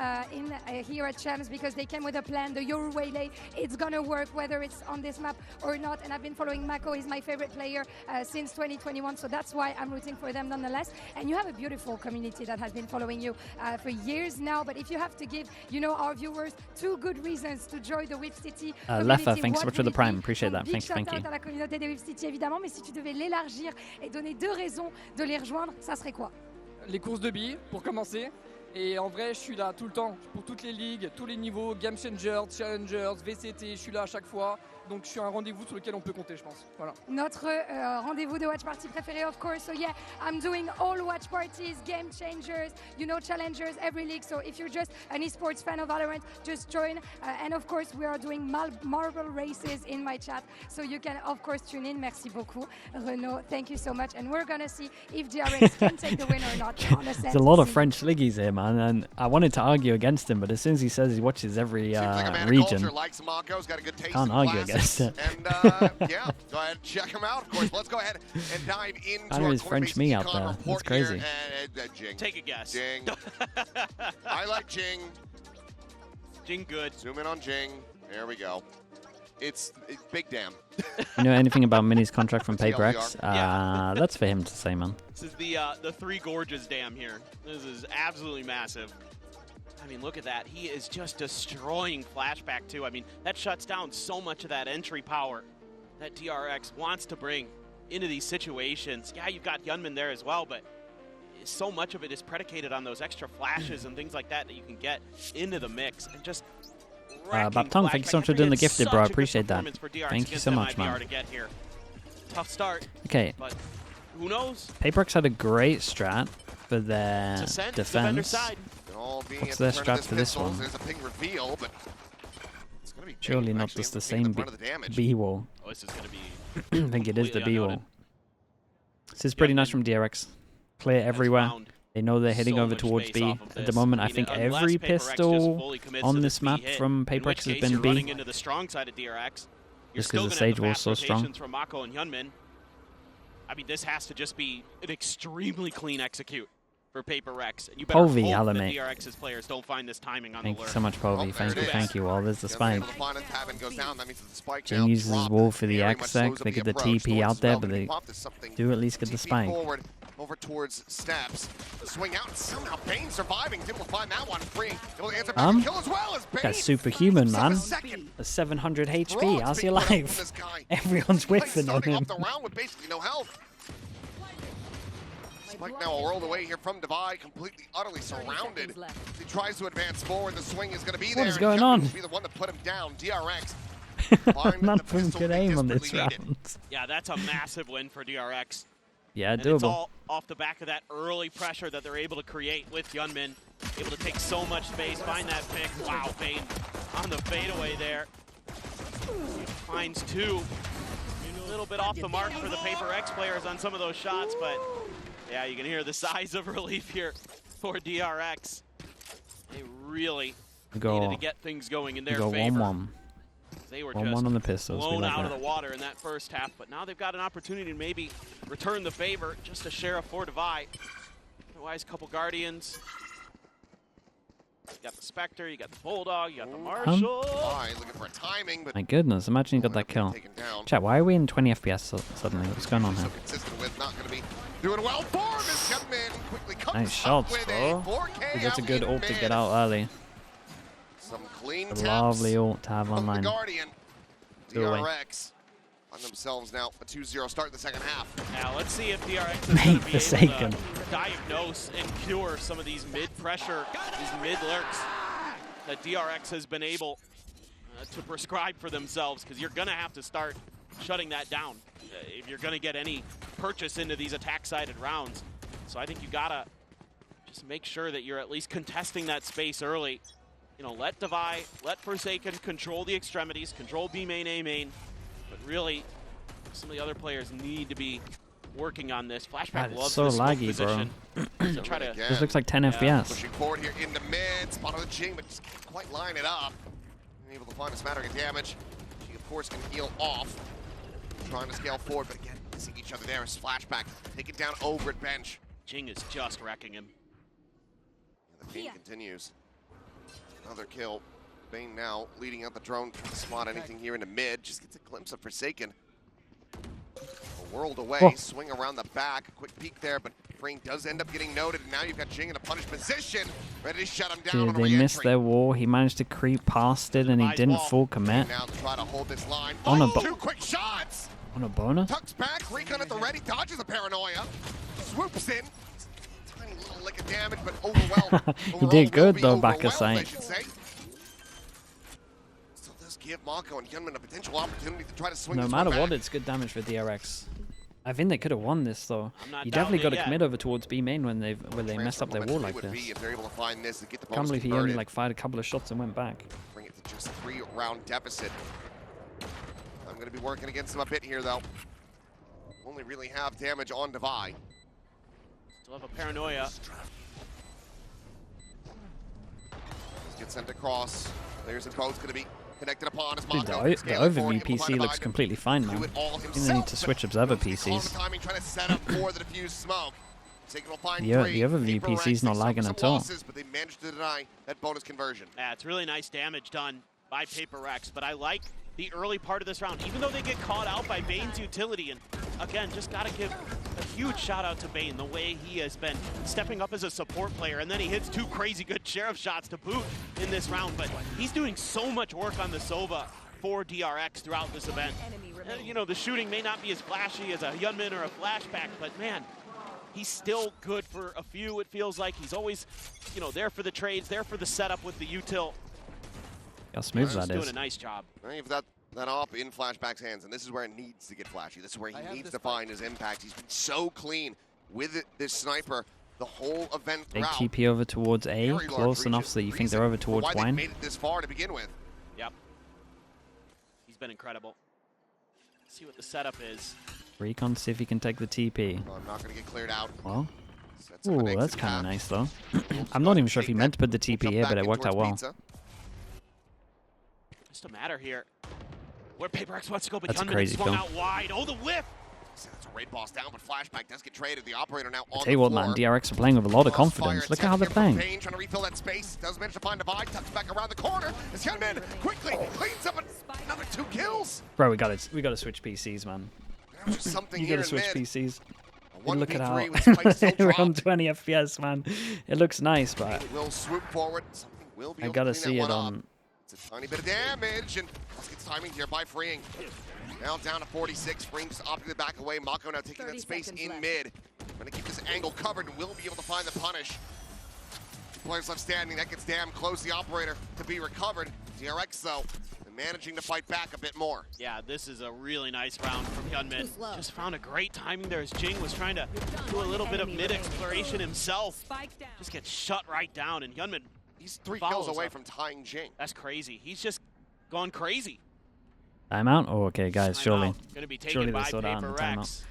here at Champs? Because they came with a plan, the Yoru Waylay, it's gonna work whether it's on this map or not. And I've been following Mako, he's my favorite player since 2021. So that's why I'm rooting for them nonetheless. And you have a beautiful community that has been following you for years now. But if you have to give, you know, our viewers 2 good reasons to join the VCT community. Lefa, thanks so much for the what would it Prime. be? Appreciate Donc, that. big Thank you. shout out à la communauté des VCT évidemment, mais si tu devais l'élargir et donner 2 raisons de les rejoindre, ça serait quoi? Les courses de billes, pour commencer. Et en vrai, je suis là tout le temps, pour toutes les ligues, tous les niveaux, Game Changers, Challengers, VCT, je suis là à chaque fois. Donc je suis un rendez-vous sur lequel on peut compter, je pense. Voilà. Notre rendez-vous de watch party préféré, of course. So yeah, I'm doing all watch parties, game changers, you know, challengers, every league. So if you're just an esports fan of Valorant, just join. And of course, we are doing marble races in my chat. So you can, of course, tune in. Merci beaucoup, Renaud. Thank you so much. And we're going to see if DRX can take the win or not. There's a lot of French liggies here, man. And I wanted to argue against him, but as soon as he says he watches every region, can't argue against it. And yeah, go ahead and check him out. Of course, let's go ahead and dive into I know our there's French me out there. That's crazy. Jing. Take a guess. Jing. I like Jing. Jing good. Zoom in on Jing. There we go. It's big damn. You know anything about Mini's contract from PRX? Yeah. That's for him to say, man. This is the Three Gorges Dam here. This is absolutely massive. I mean, look at that. He is just destroying Flashback, too. I mean, that shuts down so much of that entry power that DRX wants to bring into these situations. Yeah, you've got Yunmin there as well, but so much of it is predicated on those extra flashes and things like that that you can get into the mix. And just Baptong, thank you so much for doing the gifted, bro. I appreciate that. Thank you so much, man. Tough start. Okay. But who knows? PRX had a great strat for their Ascent, defense. What's their strat for this one? There's a ping reveal, but it's gonna be Surely not just the same B wall. Oh, this is going to be I think it is the B wall. This is pretty nice from DRX. Clear everywhere. They know they're heading over towards B. At the moment, I think every pistol on this map from PRX has been B. Running into the strong side of DRX. Just because the Sage wall's so strong. From Mako and Yunmin. I mean, this has to just be an extremely clean execute for PRX. And you better Povey, hope that mate. DRX's players don't find this timing on Thank the you lure. so much, Povey. Thank you all. There's the spike. Spike Jing uses his wall for the X-Sec. They get the TP out there, but they do at least get the spike. Forward, over towards Snaps. Swing out and somehow Bane surviving. Tim will find that one free. Able to answer back and kill as well as Bane. That's superhuman, man. Second. A 700 HP. How's your life? Everyone's whiffing on him. Up the round with basically no health. Spike now a world away here from Divide, completely, utterly surrounded. He tries to advance forward. The swing is going to be there. What is going on? Be the one to put him down. DRX. None of them can aim on this round. Yeah, that's a massive win for DRX. Yeah, and doable. It's all off the back of that early pressure that they're able to create with Yunmin. Able to take so much space, find that pick. Wow, Bane on the fadeaway there. Finds 2. A little bit off the mark for the PRX players on some of those shots, but yeah, you can hear the sighs of relief here for DRX. They really needed to get things going in their favor. 1-1. They were 1-1 just on the pistols. We blown like out of that. the water in that first half, but now they've got an opportunity to maybe return the favor, just a sheriff for Devi. Otherwise, a couple Guardians. You got the Spectre, you got the Bulldog, you got the Marshall. Fine, looking for a timing, but My goodness, imagine you got that kill. taken down. Chat, why are we in 20 FPS suddenly? What's going on So here? consistent with, not going to be doing well for him. Is Gunman quickly comes Nice up shots, with bro. a 4K That's a out good in ult to mid. get out early. Some clean A taps lovely ult to have from the online. Guardian. Two away. DRX on themselves now. A 2-0 start in the second half. Now let's see if DRX is Mate, going to be Forsaken. able to diagnose and cure some of these mid-pressure, these mid-lurks that DRX has been able to prescribe for themselves, because you're going to have to start shutting that down if you're going to get any purchase into these attack-sided rounds. So I think you got to just make sure that you're at least contesting that space early. You know, let Devi, let Forsaken control the extremities, control B main, A main, but really some of the other players need to be working on this. Flashback God, it's loves so this smoke laggy, position. So try to Again, This looks like 10 FPS. pushing forward here in the mid. Spot on the Jing, but just can't quite line it up. Able to find a smattering of damage. She, of course, can heal off. Trying to scale forward, but again, missing each other there. As Flashback, take it down over at bench. Jing is just wrecking him. The pain continues. Another kill. Bane now leading out the drone, trying to spot anything here in the mid. Just gets a glimpse of Forsaken. A world away, Oh. swing around the back. Quick peek there, but Frame does end up getting noted. And now you've got Jing in a punish position, ready to shut him down on Dude, a they missed re-entry. their wall. He managed to creep past it and he didn't full commit. Now to try to hold this line. On a Two quick shots! On a boner? Tucks back, Recon at the ready, dodges a paranoia. Swoops in. Tiny little lick of damage, but overwhelmed. He did good, though, back back aside. I should say. Still does give Mako and Gunman a potential opportunity to try to swing No this matter one what, back. it's good damage for DRX. I think they could have won this though. I'm not You doubting definitely got to it yet. commit over towards B main when they mess up their wall like Would be this. if they're able to find this and get the Can't bonus believe he converted. only like fired a couple of shots and went back. Bring it to just a 3-round deficit. I'm going to be working against them a bit here, though. Only really have damage on Devi. Still have a paranoia. Gets sent across. There's a both going to be connected upon as Dude, Mako. the scaling overview forward, able to PC find looks Devi, completely fine, man. do it all You himself, don't need to but switch observer close PCs. timing, trying to set up for the diffused smoke. Taking will find The overview PRX, PC's not they lagging suffer at some all. losses, but they managed to deny that bonus conversion. Yeah, it's really nice damage done by PRX, but I like the early part of this round, even though they get caught out by Bane's utility. And again, just got to give a huge shout out to Bane, the way he has been stepping up as a support player, and then he hits 2 crazy good sheriff shots to boot in this round. But he's doing so much work on the Sova for DRX throughout this event. And, you know, the shooting may not be as flashy as a Yunmin or a Flashback, but man, he's still good for a few, it feels like. He's always, you know, there for the trades, there for the setup with the util. How smooth He's that doing is. a nice job. Now you've got that op in Flashback's hands, and this is where it needs to get flashy. This is where he needs to find his impact. He's been so clean with this sniper the whole event Big throughout. TP over towards A, Very large close enough region. so that you think Reason they're over for towards why they wine. made it this far to begin with. Yep. He's been incredible. Let's see what the setup is. Recon, see if he can take the TP. Oh, I'm not going to get cleared out. Well, Sets up an ooh, exit that's kind path. of nice though. Wolf's I'm gonna not even sure if take he meant to that. put the We'll TP jump here, back but it in worked out towards well. Pizza. Just a matter here. Where PRX wants to go, but That's a Yunmin crazy swung kill. out wide. Oh, the whiff! That's a raid boss down, but Flashback does get traded. The operator now on Tell you what, man, DRX are playing with a lot of confidence. Look at how they're playing. Bane trying to refill that space. Does manage to find Divide. Tucks back around the corner. As Yunmin quickly cleans up another 2 kills. Bro, we got to switch PCs, man. Now just something You here got to in switch mid. PCs. A Look at how 1v3 with spikes still we're on dropped. 20 FPS, man. It looks nice, but It will swoop forward. Something will be I able gotta to clean see that it one up. on. It's a tiny bit of damage, and Musk gets timing here by freeing. Now down to 46, Frame just opting to back away. Mako now taking that 30 space seconds in left. mid. Going to keep this angle covered and will be able to find the punish. 2 players left standing. That gets damn close. The operator to be recovered. DRX, though, managing to fight back a bit more. Yeah, this is a really nice round from Yunmin. Too slow. Just found a great timing there as Jing was trying to do a little bit of mid-exploration himself. Spike down. Just gets shut right down, and Yunmin, He's 3 kills Follows away up. from tying Jing. that's crazy. He's just gone crazy. timeout? Oh, okay, guys, surely. Going to be Surely taken they by saw that on the PRX.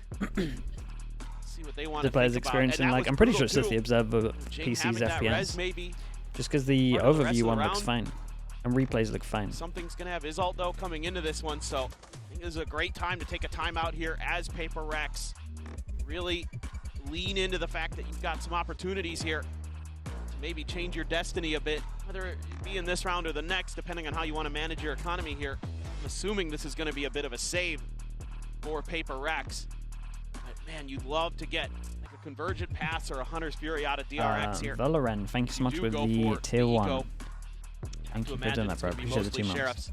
See what they want The to players think about. experiencing, And that like, was I'm pretty sure brutal, it's just the too. observer Jing PC's having that res FPS. maybe. Just because the part of the rest overview of the one looks round. fine. And replays look fine. Something's going to have his ult, though, coming into this one, so I think this is a great time to take a timeout here as PRX. Really lean into the fact that you've got some opportunities here to maybe change your destiny a bit, whether it be in this round or the next, depending on how you want to manage your economy here. I'm assuming this is going to be a bit of a save for PRX. But man, you'd love to get like a Convergent Pass or a Hunter's Fury out of DRX here. Valorant, thank you so much with the tier 1. Thank you for doing that, bro. It's gonna be Appreciate the 2 mostly months. Sheriffs.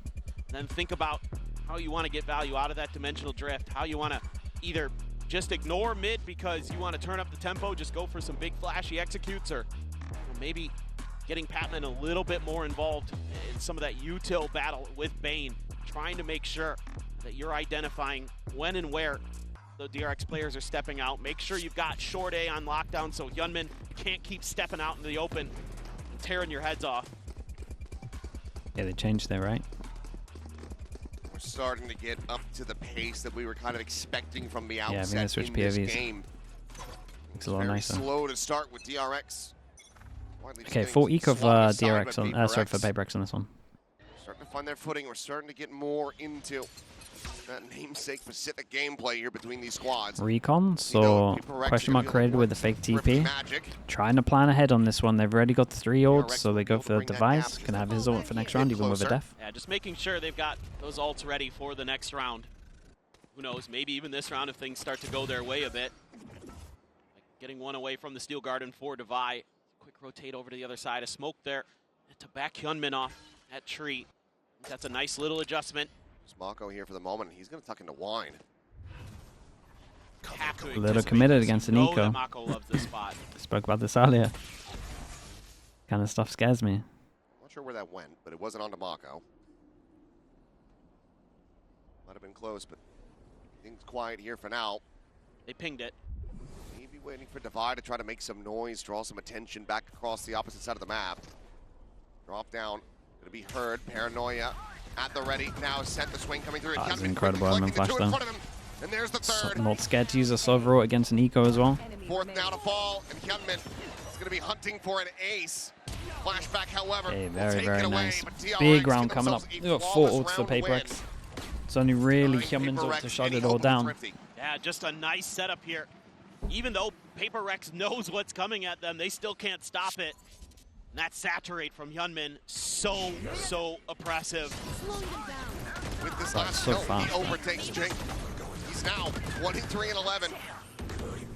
Then think about how you want to get value out of that dimensional drift, how you want to either just ignore mid because you want to turn up the tempo, just go for some big flashy executes, or maybe getting Patman a little bit more involved in some of that util battle with Bane, trying to make sure that you're identifying when and where the DRX players are stepping out. Make sure you've got short A on lockdown so Yunmin can't keep stepping out in the open and tearing your heads off. Yeah, they changed there, right? We're starting to get up to the pace that we were kind of expecting from the I think they outset switched in this POVs. game. It's a lot Very nicer. slow to start with DRX. Widely Okay, distinct, 4 eco for slowing aside DRX by on, sorry, for PRX. PRX on this one. Starting to find their footing. We're starting to get more into that namesake specific gameplay here between these squads. Recon, so question mark created with the fake TP. Magic. Trying to plan ahead on this one. They've already got the 3 ults, DRX so they will go be for able to bring that device. gap Can have his just ult for next a round, bit even with a closer. death. Yeah, just making sure they've got those ults ready for the next round. Who knows, maybe even this round if things start to go their way a bit. Like getting one away from the Steel Garden for Devi. Quick rotate over to the other side. A smoke there to back Hyunmin off that tree. That's a nice little adjustment. Mako here for the moment. He's going to tuck into wine. Have to A little anticipate committed this. against You an know eco. that Mako loves this spot. Spoke about this earlier. Kind of stuff scares me. Not sure where that went, but it wasn't onto Mako. Might have been close, but things quiet here for now. They pinged it. Maybe waiting for Devi to try to make some noise, draw some attention back across the opposite side of the map. Drop down, gonna be heard. Paranoia at the ready. Now Ascent the swing coming through. That's Hyunmin incredible, quickly Hyunmin collecting the flash two in though. front of him. And there's the third. Not scared to use a Sova ult against an eco as well. Fourth now to fall, and Hyunmin is going to be hunting for an ace. Flashback, however, Okay, will very, take very it away, nice. but DRX Big give round coming up. themselves They a got 4 flawless ults for round win. PRX. It's only really Starting Hyunmin's ult PRX to shut any it all hope of down. Thrifty. Yeah, just a nice setup here. Even though PRX knows what's coming at them, they still can't stop it. And that saturate from Hyunmin, so oppressive. With this That's last so kill, fast, he overtakes Jink. He's now 23 and 11.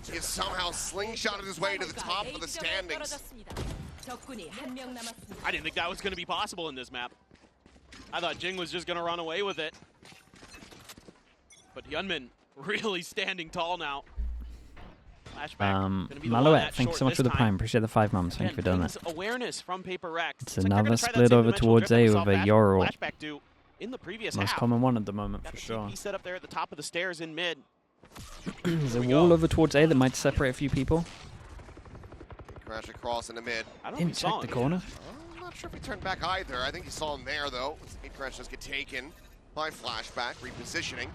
He has somehow slingshotted his way to the top of the standings. I didn't think that was going to be possible in this map. I thought Jing was just going to run away with it. But Hyunmin really standing tall now. Flashback. Gonna be the one Malouette, that thank you short so much this for the time. prime. Appreciate the 5 months. Thank you for doing Brings that. awareness from PRX. It's Looks like they're another gonna try that split same over dimensional towards drift that we A saw with a Fast Euro. Flashback do in the previous Most half. common one at the moment, Got for the sure. TP set up there at the top of the stairs in mid. There's a we wall go. over towards A that might separate a few people. Crash across in the mid. I don't know if Didn't you saw check the him. corner. I'm not sure if he turned back either. I think he saw him there, though. Crash does get taken by Flashback, repositioning.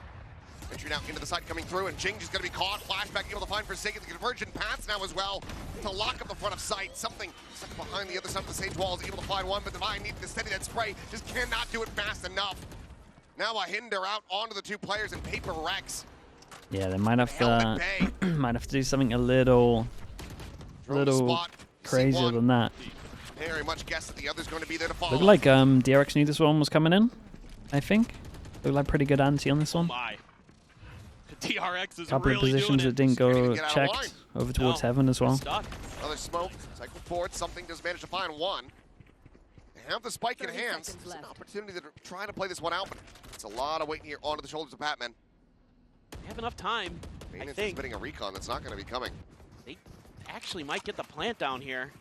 Entry now into the side coming through, and Jing just going to be caught. Flashback able to find Forsaken. The convergent paths now as well to lock up the front of sight. Something stuck behind the other side of the stage wall is able to find one, but Divine needs to steady that spray. Just cannot do it fast enough. Now a hinder out onto the 2 players in PRX. Yeah, they might have Held to at bay. might have to do something a little Drone spot, crazier C1. than that. Very much guess that the other's going to be there to follow. Looked like DRX knew this one was coming in, I think. Looked like pretty good ante on this one. My. DRX is Couple really of positions doing that it. didn't Couldn't go even get out of line. checked over towards No, heaven as well. Stuck. Another smoke, cycle forward, something does manage to find one. They have the spike in 30 hands. seconds It's an left. opportunity to try to play this one out, but it's a lot of weight here onto the shoulders of Patman. They have enough time, I Maintenance is think. bidding a recon that's not going to be coming. They actually might get the plant down here.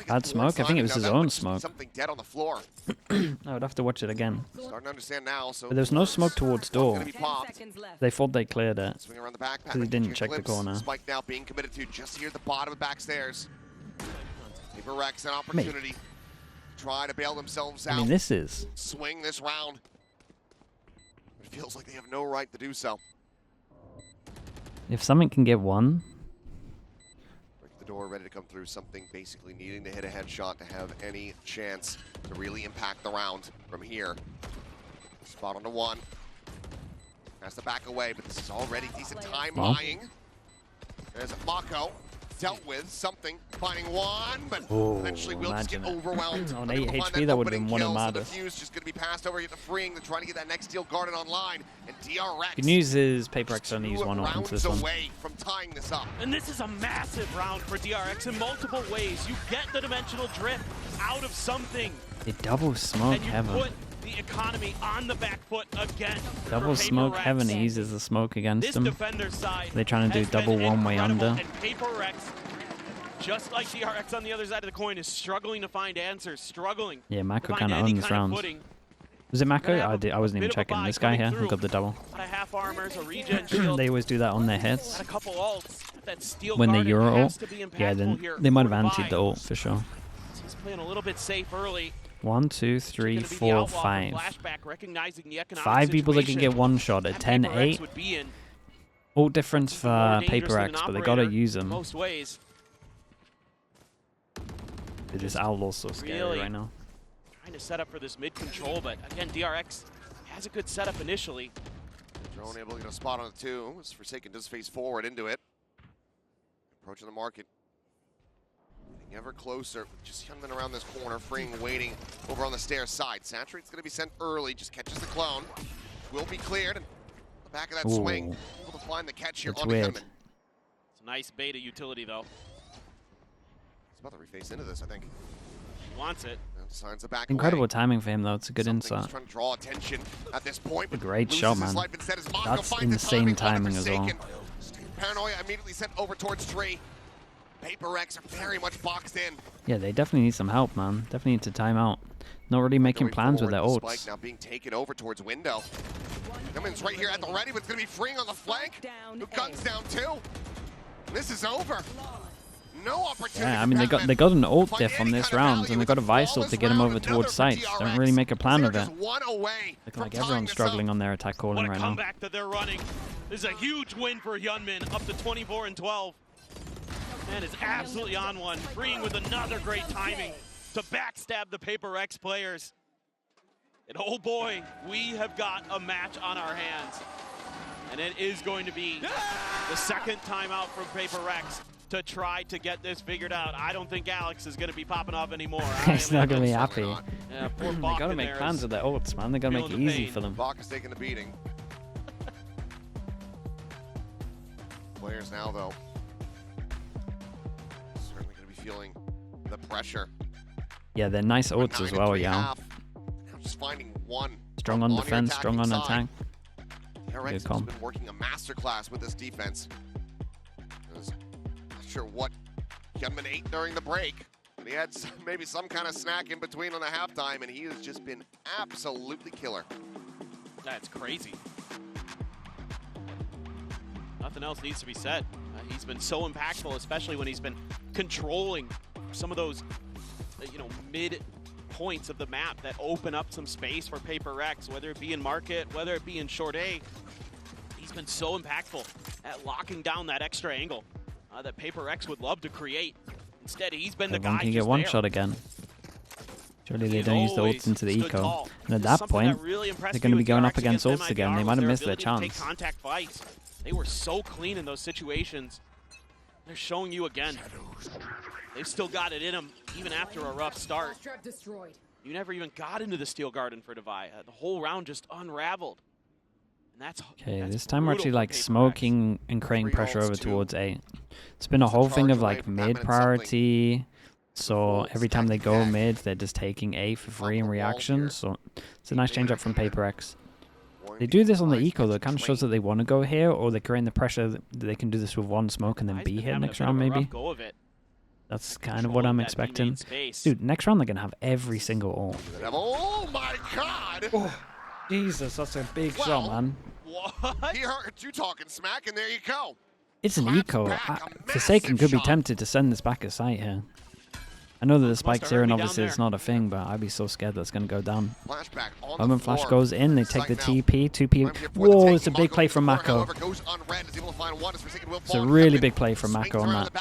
Bad smoke? I think it was his own smoke. Something dead on the floor. I would have to watch it again. Starting to understand now, so But there's no smoke towards door. gonna be 10 popped. seconds left. They thought they cleared it. Swing around the back. Because he didn't check the corner. Spike now being committed to just here at the bottom of the back stairs. PRX an opportunity to try to bail themselves out. I mean, this is... Swing this round. It feels like they have no right to do so. If something can get one, the door, ready to come through. Something basically needing to hit a headshot to have any chance to really impact the round from here. Spot onto one. Has to back away, but this is already decent time buying. There's Mako. Dealt with something, finding one, but eventually will just get overwhelmed. On 8 HP, that would have been one of the The fuse just going to be passed over, get the freeing, to try to get that next steel garden online. And DRX. Good news is PRX only use one ult into this one. Away from tying this up. And this is a massive round for DRX in multiple ways. You get the dimensional drift out of something. They double smoke and you heaven. put the economy on the back foot again. Double smoke heaven. He uses the smoke against This them. defender's side They're trying to do has been double one-way incredible, under. And PRX, just like DRX on the other side of the coin, is struggling to find answers, struggling. Yeah, Mako to find kind of any owns this kind of round. footing. Was it Mako? Gonna have I wasn't even bit of a checking. buy This guy coming here who got the double. A lot of half armors, a regen shield. They always do that on their hits. Got a couple ults. That steel When they garden Euro has ult, to be yeah, then impactful here they might have for antied the Dubai. ult for sure. So he's playing a little bit safe early. 1, 2, 3, 4, 5. 5 people that can get one shot at 10-8. Ult difference for PRX, but they gotta use them. Most ways. This outlaw's so scary right now. Trying to set up for this mid control, but again, DRX has a good setup initially. Drone able to get a spot on the 2. As Forsaken does face forward into it. Approaching the market. Getting ever closer. Just coming around this corner. Freeing waiting over on the stairs side. Saturate's going to be sent early. Just catches the clone. Will be cleared. And the back of that swing. Able to find the catch here on the Gunman. It's a nice beta utility, though. He's about to reface into this, I think. He wants it. Signs the back Incredible away. timing for him, though. It's a good insight. Trying to draw attention at this point. A great shot, man. That's insane timing as well. Paranoia immediately sent over towards Tree. PRX are very much boxed in. Yeah, they definitely need some help, man. Definitely need to time out. Not really making plans with their ults. Spike now being taken over towards window. Cummins right here at the ready, but it's going to be freeing on the flank. The gun's down too. This is over. No opportunity. Yeah, I mean they got an ult diff on this round, and they got a Vice ult to get him over towards sites. Don't really make a plan of it. Looking like everyone's struggling on their attack calling right now. What a comeback that they're running. This is a huge win for Hyunmin, up to 24-12. Man is absolutely on one, freeing with another great timing to backstab the PRX players. And oh boy, we have got a match on our hands. And it is going to be the second timeout from PRX to try to get this figured out. I don't think Alex is going to be popping off anymore. He's not going to be happy. Yeah, They got to make plans with their ults, man. They got to make it easy for them. Bach is taking the beating. Players now, though, certainly going to be feeling the pressure. Yeah, they're nice ults as well, yeah. Just finding one. Strong on defense, strong on attack. DRX has been working a masterclass with this defense. Not sure what Gunman ate during the break. But he had maybe some kind of snack in between on the halftime, and he has just been absolutely killer. That's crazy. Nothing else needs to be said. He's been so impactful, especially when he's been controlling some of those, mid points of the map that open up some space for PRX, whether it be in market, whether it be in short A. He's been so impactful at locking down that extra angle that PRX would love to create. Instead, he's been the guy can get one shot again. Surely they don't use the ults into the eco. And at that point, they're going to be going up against ults again. They might have missed their chance. Contact fights. They were so clean in those situations. They're showing you again. They've still got it in them, even after a rough start. You never even got into the Steel Garden for Devi. The whole round just unraveled. And that's okay, this time we're actually like smoking and creating pressure over towards A. It's been a whole thing of like mid priority. So every time they go mid, they're just taking A for free in reaction. So it's a nice change up from PRX. They do this on the eco though. It kind of shows that they want to go here, or they're creating the pressure that they can do this with one smoke and then B hit next round maybe. That's kind of what I'm expecting. Dude, next round they're going to have every single ult. Oh my god! Oh, Jesus, that's a big shot, man. What? He heard you talking smack, and there you go. It's an eco. Forsaken could be tempted to send this back at site here. I know that the spike's here and obviously it's not a thing, but I'd be so scared that's going to go down. Moment flash goes in, they take the TP, 2P. Whoa, it's a big play from Mako. It's a really big play from Mako on that.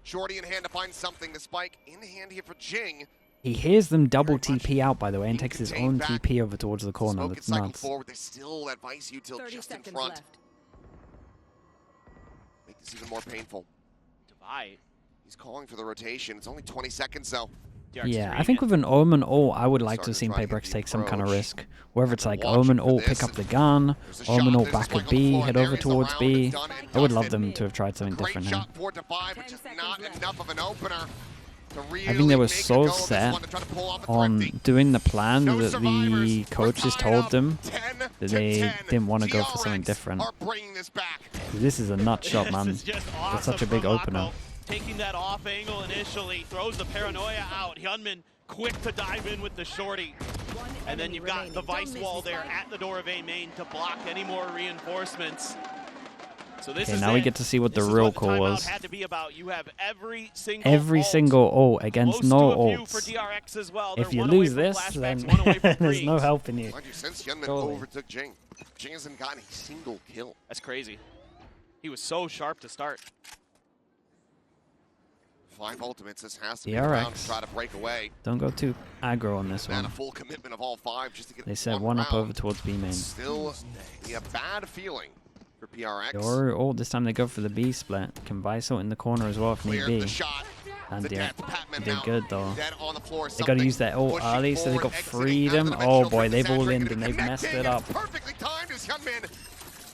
Shorty in hand to find something. The spike in hand here for Jing. He hears them double TP out, by the way, and takes his own TP over towards the corner. Smoke That's gets cycled nuts. forward. There's still that Vice util 30 just in seconds front. left. Make this even more painful. Divide. He's calling for the rotation. It's only 20 seconds though. Yeah, I think with an Omen ult, I would like to have seen PRX take some kind of risk. Whether it's like Omen ult, pick up the gun, Omen ult back at B, head over towards B. I would love them to have tried something different here. Shot 4 to 5, but just not enough of an opener. I think they were so set on doing the plan that the coaches told them that they didn't want to go for something different. This is a nut shot, man. It's such a big opener. Taking that off angle initially, throws the paranoia out. Hyunmin quick to dive in with the shorty. And then you've got the Vice wall there at the door of A main to block any more reinforcements. So this is now we get to see what the real call was. Had to be about. You have every single ult against no ults. For DRX as well. If you lose this, then there's no helping you. Since Hyunmin overtook Jing, Jing hasn't gotten a single kill. That's crazy. He was so sharp to start. 5 ultimates. This has to be around to try to break away. Don't go too aggro on this one. A full commitment of all 5 just to get. They said one up over towards B main. Still a bad feeling for PRX. Or this time they go for the B split. Can Vice ult in the corner as well if need be. And yeah, they did good though. They got to use their ult early so they got freedom. Oh boy, they've all in and they've messed it up. Perfectly timed as Hyunmin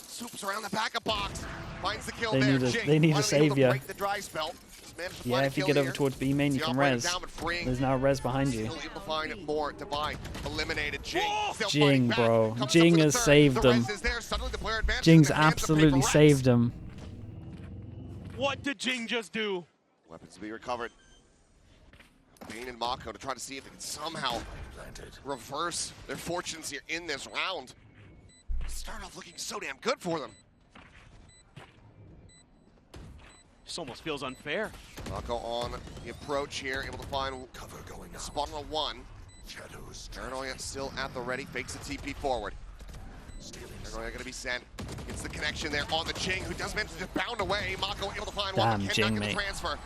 swoops around the backup box. Finds the kill they need a savior. Yeah, if you get over here. towards B main, you can res. There's now res behind you. Jing, bro. Jing has saved them. Jing's absolutely saved them. What did Jing just do? Weapons to be recovered. Bane and Mako to try to see if they can somehow reverse their fortunes here in this round. Start off looking so damn good for them. This almost feels unfair. Mako on the approach here, able to find cover going spot on 1. Paranoia still at the ready, fakes the TP forward. Paranoia gonna be sent. Gets the connection there on the Jing, who does manage to just bound away. Mako able to find one. Damn, Jing, mate.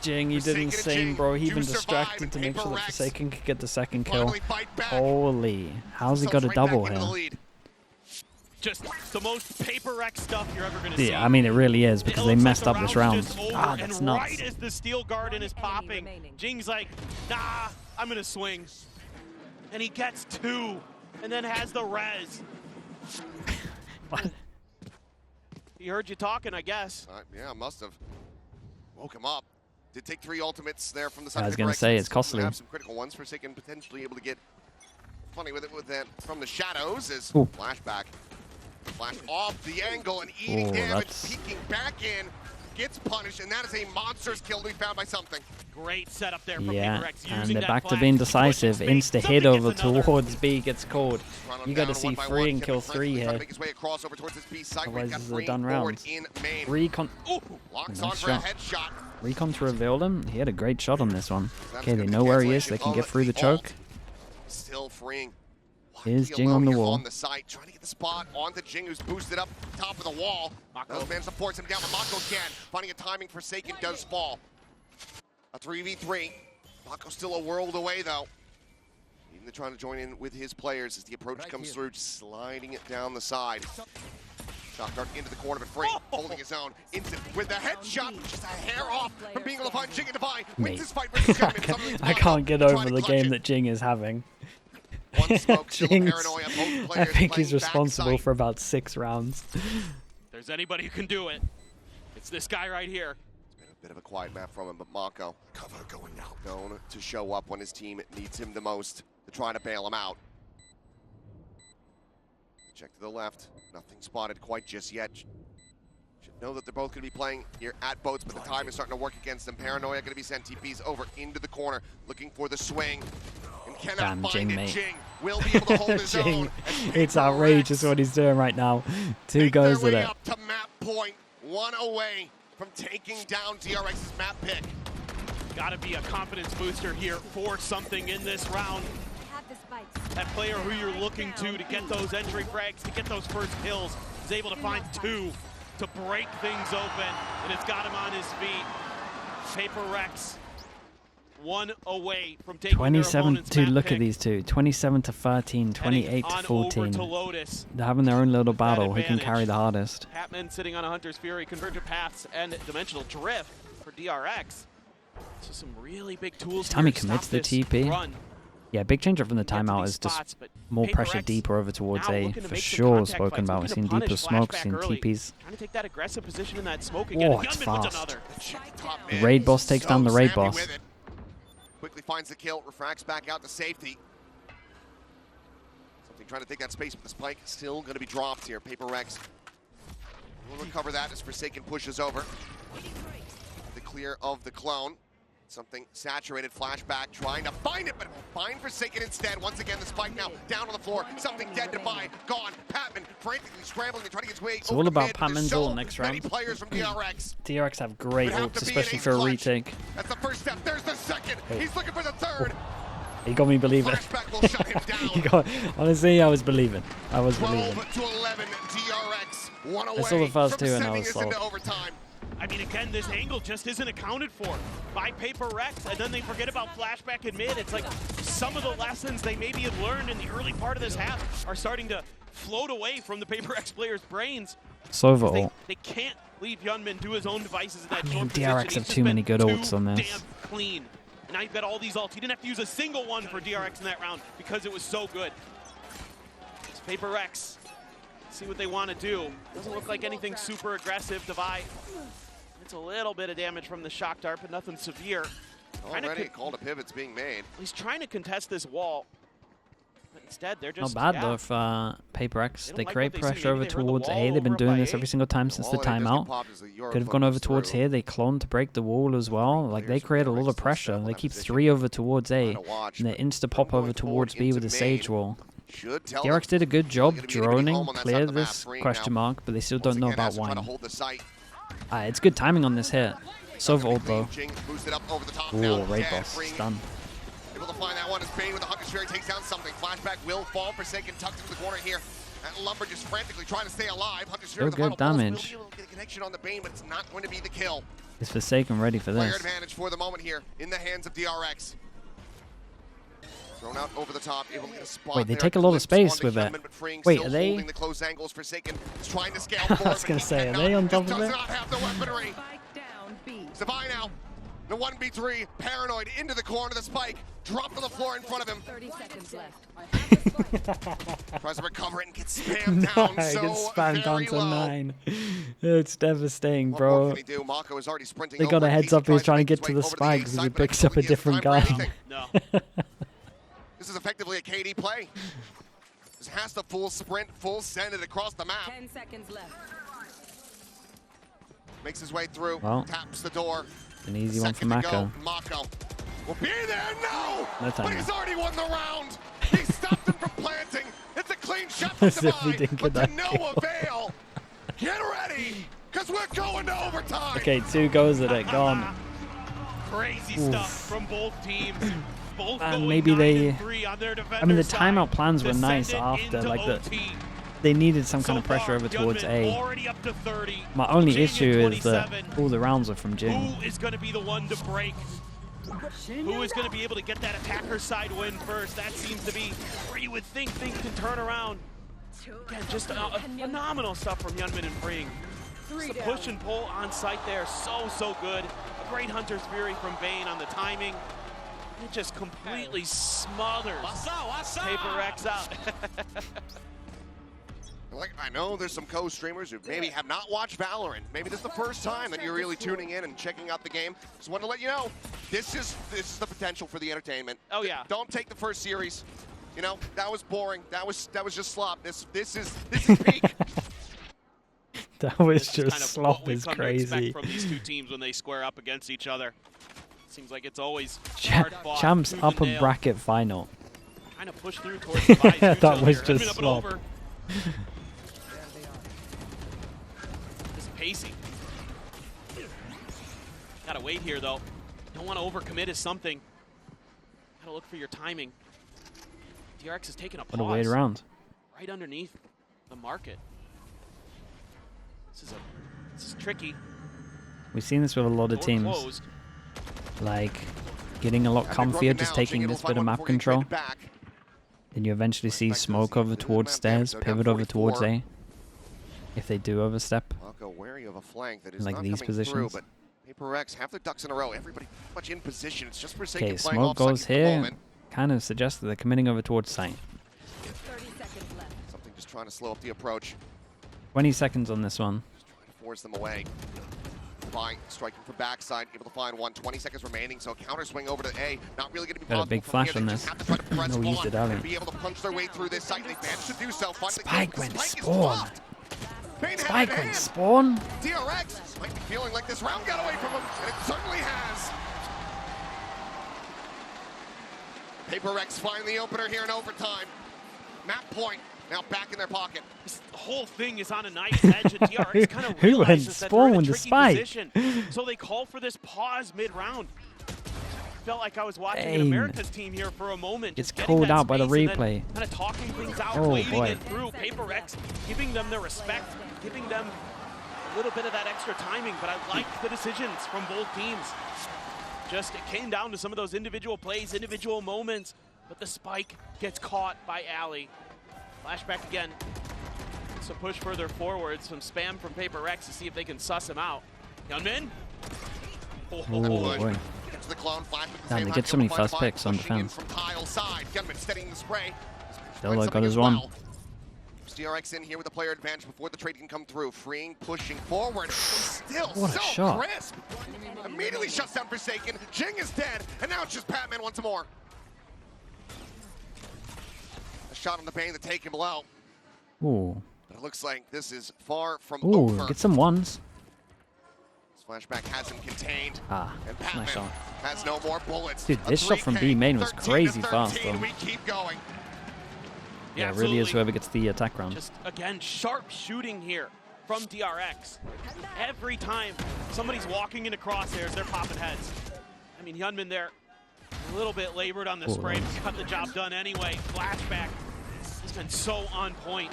Jing, you did insane, bro. He even distracted to make sure that Forsaken could get the second kill. Holy, how's he got a double here? Just the most PRX stuff you're ever going to see. Yeah, I mean, it really is because they messed up this round. Ah, that's nuts. Right as the steel garden is popping, Jing's like, nah, I'm going to swing. And he gets 2 and then has the res. What? He heard you talking, I guess. Yeah, must have. Woke him up. Did take 3 ultimates there from the side. I was going to say, it's costly. Have some critical ones. Forsaken potentially able to get funny with it with that from the shadows as flashback. Flash off the angle and eating damage, peeking back in, gets punished, and that is a monstrous kill to be found by something. Great setup there from PRX. using And they're that back to flash being to decisive. push Insta hit over towards B gets called. You got to see 3 and kill 3 here. Otherwise, this is a done round. Recon. Nice shot. Recon to reveal him. He had a great shot on this one. Okay, they know where he is. They can get through the choke. Still freeing. Here's Jing on the wall. On the side, trying to get the spot onto Jing, who's boosted up top of the wall. Mako man supports him down, but Mako can. Finding a timing, Forsaken does fall. A 3v3. Mako still a world away, though. Even trying to join in with his players as the approach comes through, just sliding it down the side. Shock dart into the corner, but free, holding his own. Instant with the headshot, just a hair off from being able to find Jing and Divine. Wins this fight versus I can't get over the game that Jing is having. I think he's responsible for about 6 rounds. If there's anybody who can do it, it's this guy right here. It's been a bit of a quiet map from him, but Mako cover going out. Known to show up when his team needs him the most to try to bail him out. Check to the left. Nothing spotted quite just yet. Should know that they're both going to be playing here at boats, but the time is starting to work against them. Paranoia going to be sent TPs over into the corner, looking for the swing. Damn, Jing, mate. Will be able to hold his own. It's outrageous what he's doing right now. 2 goes with it. Up to map point, 1 away from taking down DRX's map pick. Got to be a confidence booster here for something in this round. That player who you're looking to get those entry frags, to get those first kills, is able to find 2 to break things open, and it's got him on his feet. PRX one away from taking 27. their Dude, look at these two. 27 to 13, 28 to 14. They're having their own little battle. Who can carry the hardest? Patman sitting on a Hunter's Fury, Convergent Paths, and Dimensional Drift for DRX. So some really big tools. Time he commits the TP. Run. Yeah, big change up from the timeout is just more pressure deeper over towards A. For sure, spoken about. We've seen deeper smokes, seen TPs. Trying to take that aggressive position in that smoke again. Oh, it's fast. The raid boss takes down the raid boss. Quickly finds the kill, refracts back out to safety. Something trying to take that space, but the spike still going to be dropped here. PRX will recover that as Forsaken pushes over. The clear of the clone. Something saturated, flashback, trying to find it, but find Forsaken instead. Once again, the spike now down on the floor. Something dead to buy, gone. Patman frantically scrambling to try to get his way. It's all about Patman's ult next round. Players from DRX. DRX have great ults, especially for a retake. That's the first step. There's the second. He's looking for the third. He got me believing. Flashback will shut him down. Honestly, I was believing. I was 12 believing. to 11, DRX. One away. I saw the first two and I was sold. I mean, again, this angle just isn't accounted for by PRX, and then they forget about flashback in mid. It's like some of the lessons they maybe had learned in the early part of this half are starting to float away from the PRX players' brains. Sova ult. They can't leave Yunmin do his own devices in that I mean, short DRX position. have too many good ults on this. Damn clean. And now you've got all these ults. He didn't have to use a single one for DRX in that round because it was so good. It's PRX. See what they want to do. Doesn't look like anything super aggressive. Devi. It's a little bit of damage from the shock dart, but nothing severe. Already a call to pivot's being made. He's trying to contest this wall. But instead, they're just not bad though for PRX. They create pressure over towards A. They've been doing this every single time since the timeout. Could have gone over towards here. They cloned to break the wall as well. Like, they create a lot of pressure. They keep 3 over towards A. And they insta pop over towards B with a Sage Wall. DRX did a good job droning, clear this question mark, but they still don't know about wine. It's good timing on this hit. Sova ult though. Ooh, raid boss, stun. Able to find that one as Bane with the Hunter's Fury takes down something. Flashback will fall. Forsaken tucked into the corner here. And Lumber just frantically trying to stay alive. Hunter's Fury Still good damage. will be able to get a connection on the Bane, but it's not going to be the kill. Is Forsaken ready for Player this? advantage for the moment here in the hands of DRX. Thrown out over the top, able to get a spot. Wait, they there. take a lot of space Onto with it. Hillman, but freeing, Wait, still are they? holding the close angles. Forsaken is trying to scale I forward. was gonna but he say, are cannot. they on top Just of it? does not have the weaponry. Spike down B. Savai now. The 1v3, paranoid into the corner, the spike, dropped on the floor in front of him. 30 seconds left. Tries to recover it and gets spammed down so gets spammed down very to low. 9. It's devastating, What more bro. can he do? Mako is already sprinting They got over. a heads up. He was trying to get to his the way over spike A because he side, but picks I up a don't think he has different time for gun. anything. No. This is effectively a KD play. This has to full sprint, full send it across the map. 10 seconds left. Makes his way through, Well, taps the door. An easy one for Second to go. Mako. Mako will be there. No! No time But he's now. already won the round. He stopped him from planting. It's a clean shot from As if he Divine, didn't but get to that no kill. avail. Get ready, because we're going to overtime. Okay, 2 goes at it, gone. Crazy stuff from both teams. Both And going maybe 9-3 on their I mean, the defender's timeout side. plans were nice Descendant after, into like OT. they needed some kind So of pressure far, over towards Yunmin A. already up to 30. My only Jing at issue is that 27. all the rounds are from Jing. Who is going to be the one to break? Who is going to be able to get that attacker side win first? That seems to be where you would think things can turn around. Again, just a phenomenal stuff from Yunmin and Freeing. Just the push and pull on site there, so good. A great Hunter's Fury from Bane on the timing. It just completely smothers PRX out. Like, I know there's some co-streamers who maybe have not watched Valorant. Maybe this is the first time that you're really tuning in and checking out the game. Just want to let you know, this is the potential for the entertainment. Oh yeah. Don't take the first series. You know, that was boring. That was just slop. This is peak. That was This is just kind of slop what we've is come to crazy. expect from these two teams when they square up against each other. Seems like it's always hard fought. Champs tooth and upper nail. bracket final. Trying to push through towards the buy. That was just Up and slop. over. This is pacey. Gotta wait here though. Don't want to overcommit is something. Gotta look for your timing. DRX has taken a pause. What a wait around. Right underneath the market. This is tricky. We've seen this with a lot of Door teams. closed. like getting a lot comfier, just taking this bit of map control. Then you eventually see smoke over towards stairs, pivot over towards A. If they do overstep, wary of a flank that is like not these coming positions. through, but PRX have their ducks in a row. Everybody pretty much in position. It's just for sake Okay, of playing smoke off goes second at the here. moment. Kind of suggests that they're committing over towards site. 30 seconds left. Something just trying to slow up the approach. 20 seconds on this one. Just trying to force them away. Fine, striking from backside, able to find one. 20 seconds remaining, so counter swing over to A. Not really going to be Got a possible big from flash here. on They this. just have to try to press No, we used on it earlier. and be able to punch their way through this site. They managed to do so. Find the Spike kill. went The spike is spawn. dropped. Bane Spike had it went in. spawn. DRX might be feeling like this round got away from him, and it certainly has. PRX find the opener here in overtime. Map point now back in their pocket. This whole thing is on a knife's edge, and DRX kind of Who went realizes that they're in spawn a with the tricky spike? position. So they call for this pause mid-round. Felt like I was watching an Dang. America's team here for a moment. Gets just getting called that out by the space and then replay. kind of talking things out, Oh, waiting boy. it through. PRX giving them their respect, giving them a little bit of that extra timing, but I like the decisions from both teams. Just it came down to some of those individual plays, individual moments, but the spike gets caught by Ali. Flashback again. So push further forward, some spam from PRX to see if they can suss him out. Gunman. Oh, boy. Gets the clone, flash at the Damn, same they time, get so many able to find first Spike picks on pushing in defense. From tile side. Gunman steadying the spray. Still Finds got something his as one. well. DRX in here with the player advantage before the trade can come through. Freeing, pushing forward. Still What a so shot. crisp. Immediately shuts down Forsaken. Jing is dead, and now it's just Patman once more. A shot on the Bane to take him low. Ooh. But it looks like this is far from Ooh, over. get some ones. This flashback has him contained. Ah, And nice Patman shot. has no more bullets. Dude, A this shot from 3K, B main was 13 to crazy fast, 13. though. We keep going. Yeah, it really is whoever gets the attack round. Just, again, sharp shooting here from DRX. Every time somebody's walking into crosshairs, they're popping heads. I mean, Hyunmin there, a little bit labored on the spray, but got the job done anyway. Flashback has been so on point.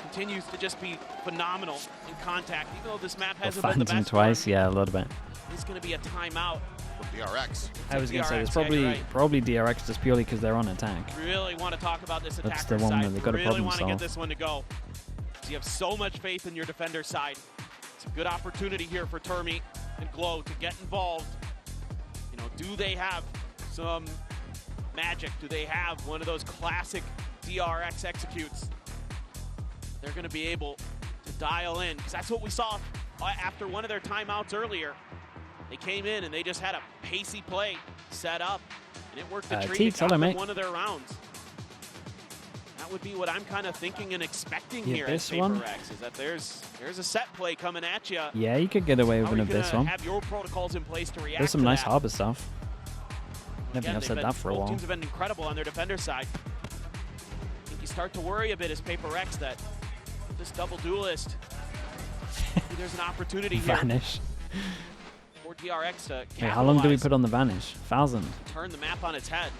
Continues to just be phenomenal in contact, even though this map hasn't been the Finds him best twice, one. yeah, a little bit. It's going to be a timeout. From DRX. I was going to say, it's DRX, yeah, you're probably right. DRX just purely because they're on attack. Really want to talk about this That's attacker the one side. that they gotta really problem want to get solve. this one to go. You have so much faith in your defender side. It's a good opportunity here for Termi and Glow to get involved. You know, do they have some magic? Do they have one of those classic DRX executes? They're going to be able to dial in, because that's what we saw after one of their timeouts earlier. They came in and they just had a pacey play set up, and it worked a treat. It got them one of their rounds. That would be what I'm kind of thinking and expecting here at PRX, is that there's a set play coming at you. Yeah, you could get away with an Abyss one. Have your protocols in place to react. There's some to nice that. harbor stuff. Never Again, have said that for a both while. teams have been incredible on their defender side. I think you start to worry a bit as PRX that this double duelist, maybe there's an opportunity here Vanish. for DRX to Wait, how long do we capitalize, put on the Vanish? 1,000. turn the map on its head.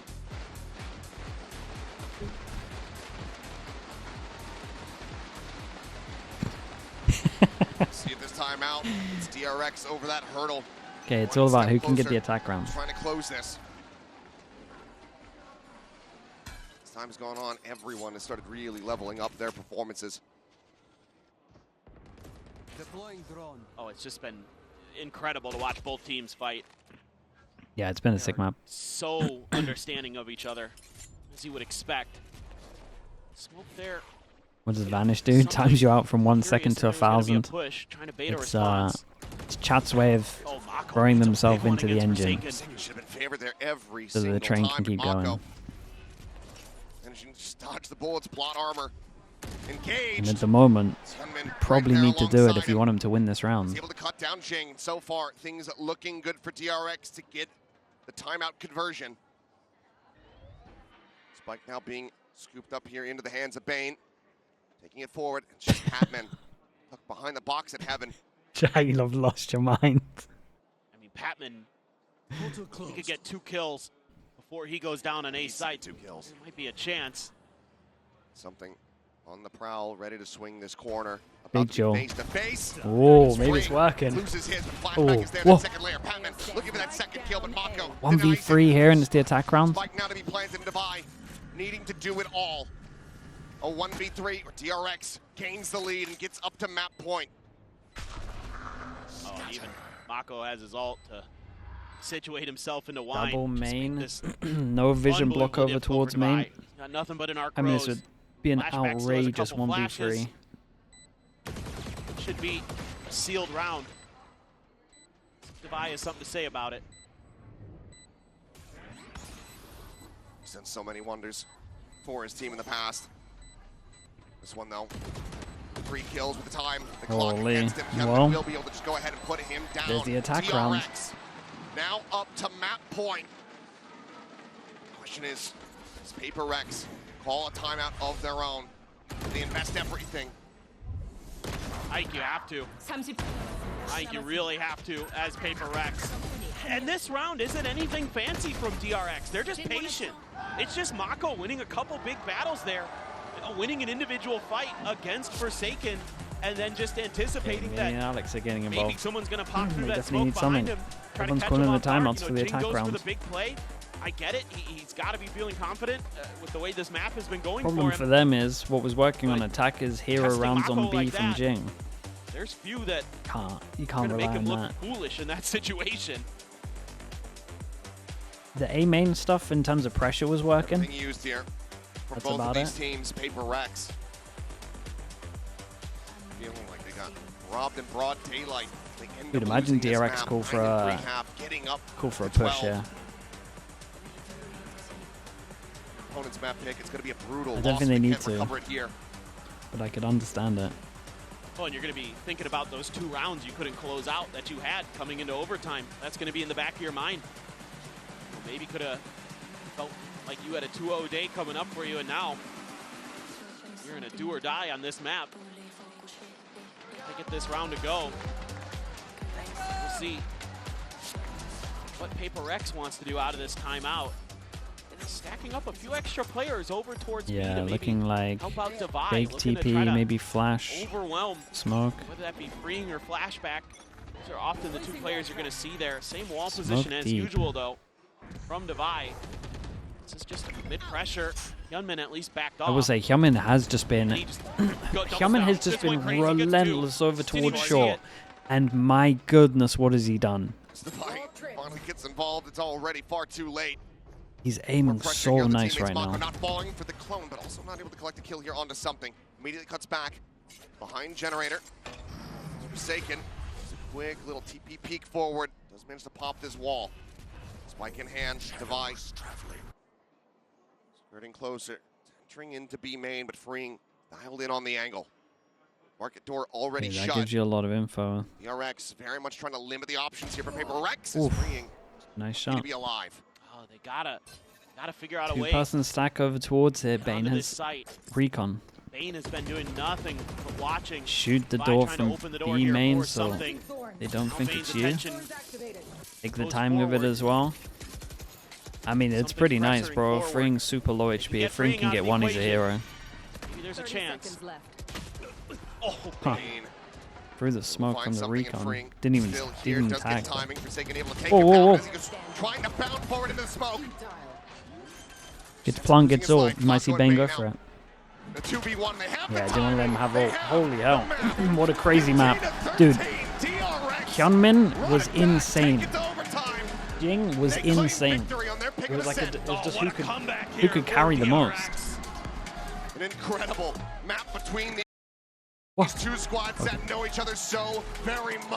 See if this time out, it's DRX over that hurdle. Okay, it's One all about step who can get closer, the attack round. Trying to close this. As time's gone on, everyone has started really leveling up their performances. Deploying drone. Oh, it's just been incredible to watch both teams fight. Yeah, it's been a sick map. So understanding of each other, as you would expect. Smoke there. What does Vanish do? Times you out from 1 second to 1,000. Push, trying to bait a It's response. it's Chat's way of Oh, Mako throwing gets a themselves big one into the against engine. Forsaken. Should have been favored there every so that single the train time. can keep Mako going. managing to just dodge the bullets, plot armor, And engaged. at the moment, Gunman you probably right there need to do it alongside if you him. want him to win this He's round. able to cut down Jing. So far, things looking good for DRX to get the timeout conversion. Spike now being scooped up here into the hands of Bane. Taking it forward. It's just Patman tucked behind the box at Heaven. You'll have lost your mind. I mean, Patman, he could get 2 kills before he goes down on A site. 2 kills. There might be a chance. Something On the prowl, ready to swing this corner. Big Joe. Face to face. Oh, maybe it's working. Loses his, but Oh, flashback is there. whoa. That second layer. Patman looking for that second kill, but Mako 1v3 here, and it's the attack round. Spike now to be planted in Dubai, needing to do it all. A 1v3 or DRX gains the lead and gets up to map point. Oh, even Mako has his ult to situate himself into wine. Double Just make main. this No vision block unbelievable over dip towards over main. Dubai. Got nothing but an arc I mean, this rose. would be an Flashback still has a outrageous couple 1v3. Should be a sealed round. Dubai has something to say about it. He's done so many wonders for his team in the past. This one though, 3 kills with the time. The clock Holy. against him. Kevin Well, will be able to just go ahead and put him down. there's the attack DRX round. now up to map point. Question is, does PRX call a timeout of their own? They invest everything. I think you have to. I think you really have to as PRX. And this round isn't anything fancy from DRX. They're just patient. It's just Mako winning a couple big battles there. Winning an individual fight against Forsaken, and then just anticipating Me that and Alex are getting maybe involved. someone's going to pop through They that definitely smoke need behind something. him. Try to Everyone's catch calling him the off guard. timeouts You for know, the Jing attack goes for round. the big play. I get it. He's got to be feeling confident with the way this map has been going Problem for for him. them is what was working on attack is hero testing rounds on Mako B like from that. Jing. There's few that You are can't going to rely make him on look that. foolish in that situation. The A main stuff in terms of pressure was working. Everything used here for That's both of about these it. teams. PRX feeling like they got robbed in broad daylight. They end Dude, up imagine losing this DRX map, call for 9-3 a half, getting up call for a to push. 12. Yeah, Opponent's map pick. It's going to be a brutal I don't loss. think they need can't to. recover it here. but I could understand it. Oh, and you're going to be thinking about those 2 rounds you couldn't close out that you had coming into overtime. That's going to be in the back of your mind. Maybe could have felt like you had a 2-0 day coming up for you, and now you're in a do or die on this map. To get this round to go. We'll see what PRX wants to do out of this timeout. Stacking up a few extra players over towards B Yeah, to maybe looking like help out Divide. fake Looking to try TP, to maybe flash, overwhelm, smoke. whether that be freeing or flashback. Those are often the 2 players you're going to see there. Same wall Smoke position as deep. usual, though, from Divide. This is just mid-pressure. Hyunmin at least backed off. I would say Hyunmin has just been And he just Hyunmin has just been relentless over towards short, and my goodness, what has he done? Divide finally gets involved. It's already far too late. He's aiming Pressure so here on the nice teammates. right Mako now. not falling for the clone, but also not able to collect a kill here onto something. Immediately cuts back behind Generator. Forsaken. Just a quick little TP peek forward. Does manage to pop this wall. Spike in hand. Divide. Skirting closer. Entering into B main, but freeing. Dialed in on the angle. Market door already Yeah, that shut. gives you a lot of info. DRX very much trying to limit the options here, but PRX is Oof. freeing. Nice To shot. be alive. Oh, they gotta figure out a way. 2-person stack over towards it. Bane onto this has site. recon. Bane has been doing nothing but watching. Shoot the Divide door trying to from open the door B here main for so something. they don't Now think Bane's it's you. attention Take the goes timing of it forward. as well. I mean, it's Something pretty nice, pressuring bro. forward. Freeing super low If you HP. get If Freeing freeing can out get of the one, he's a equation, hero. Maybe there's a 30 chance. seconds left. Oh, Huh. Bane Through the smoke find from the something in recon. freeing. Didn't even Still here, even does tag. get timing. Forsaken able to take Whoa, him whoa, down whoa. as he goes trying to bound forward into the smoke. Gets plant, gets Losing his ult. life. You might see Mako Bane and go Bane for out. it. The 2v1, they have Yeah, I the didn't want to let him have timing. ult. They have Holy the hell. map. What a crazy map. 15 to Dude, 13, DRX Hyunmin run was it back, insane. take it to overtime. Jing was They claim insane. victory on their pick It was of like Ascent. it was just what who a could comeback who here could for carry the most. DRX. An incredible map between What? these 2 squads that know each other so very much.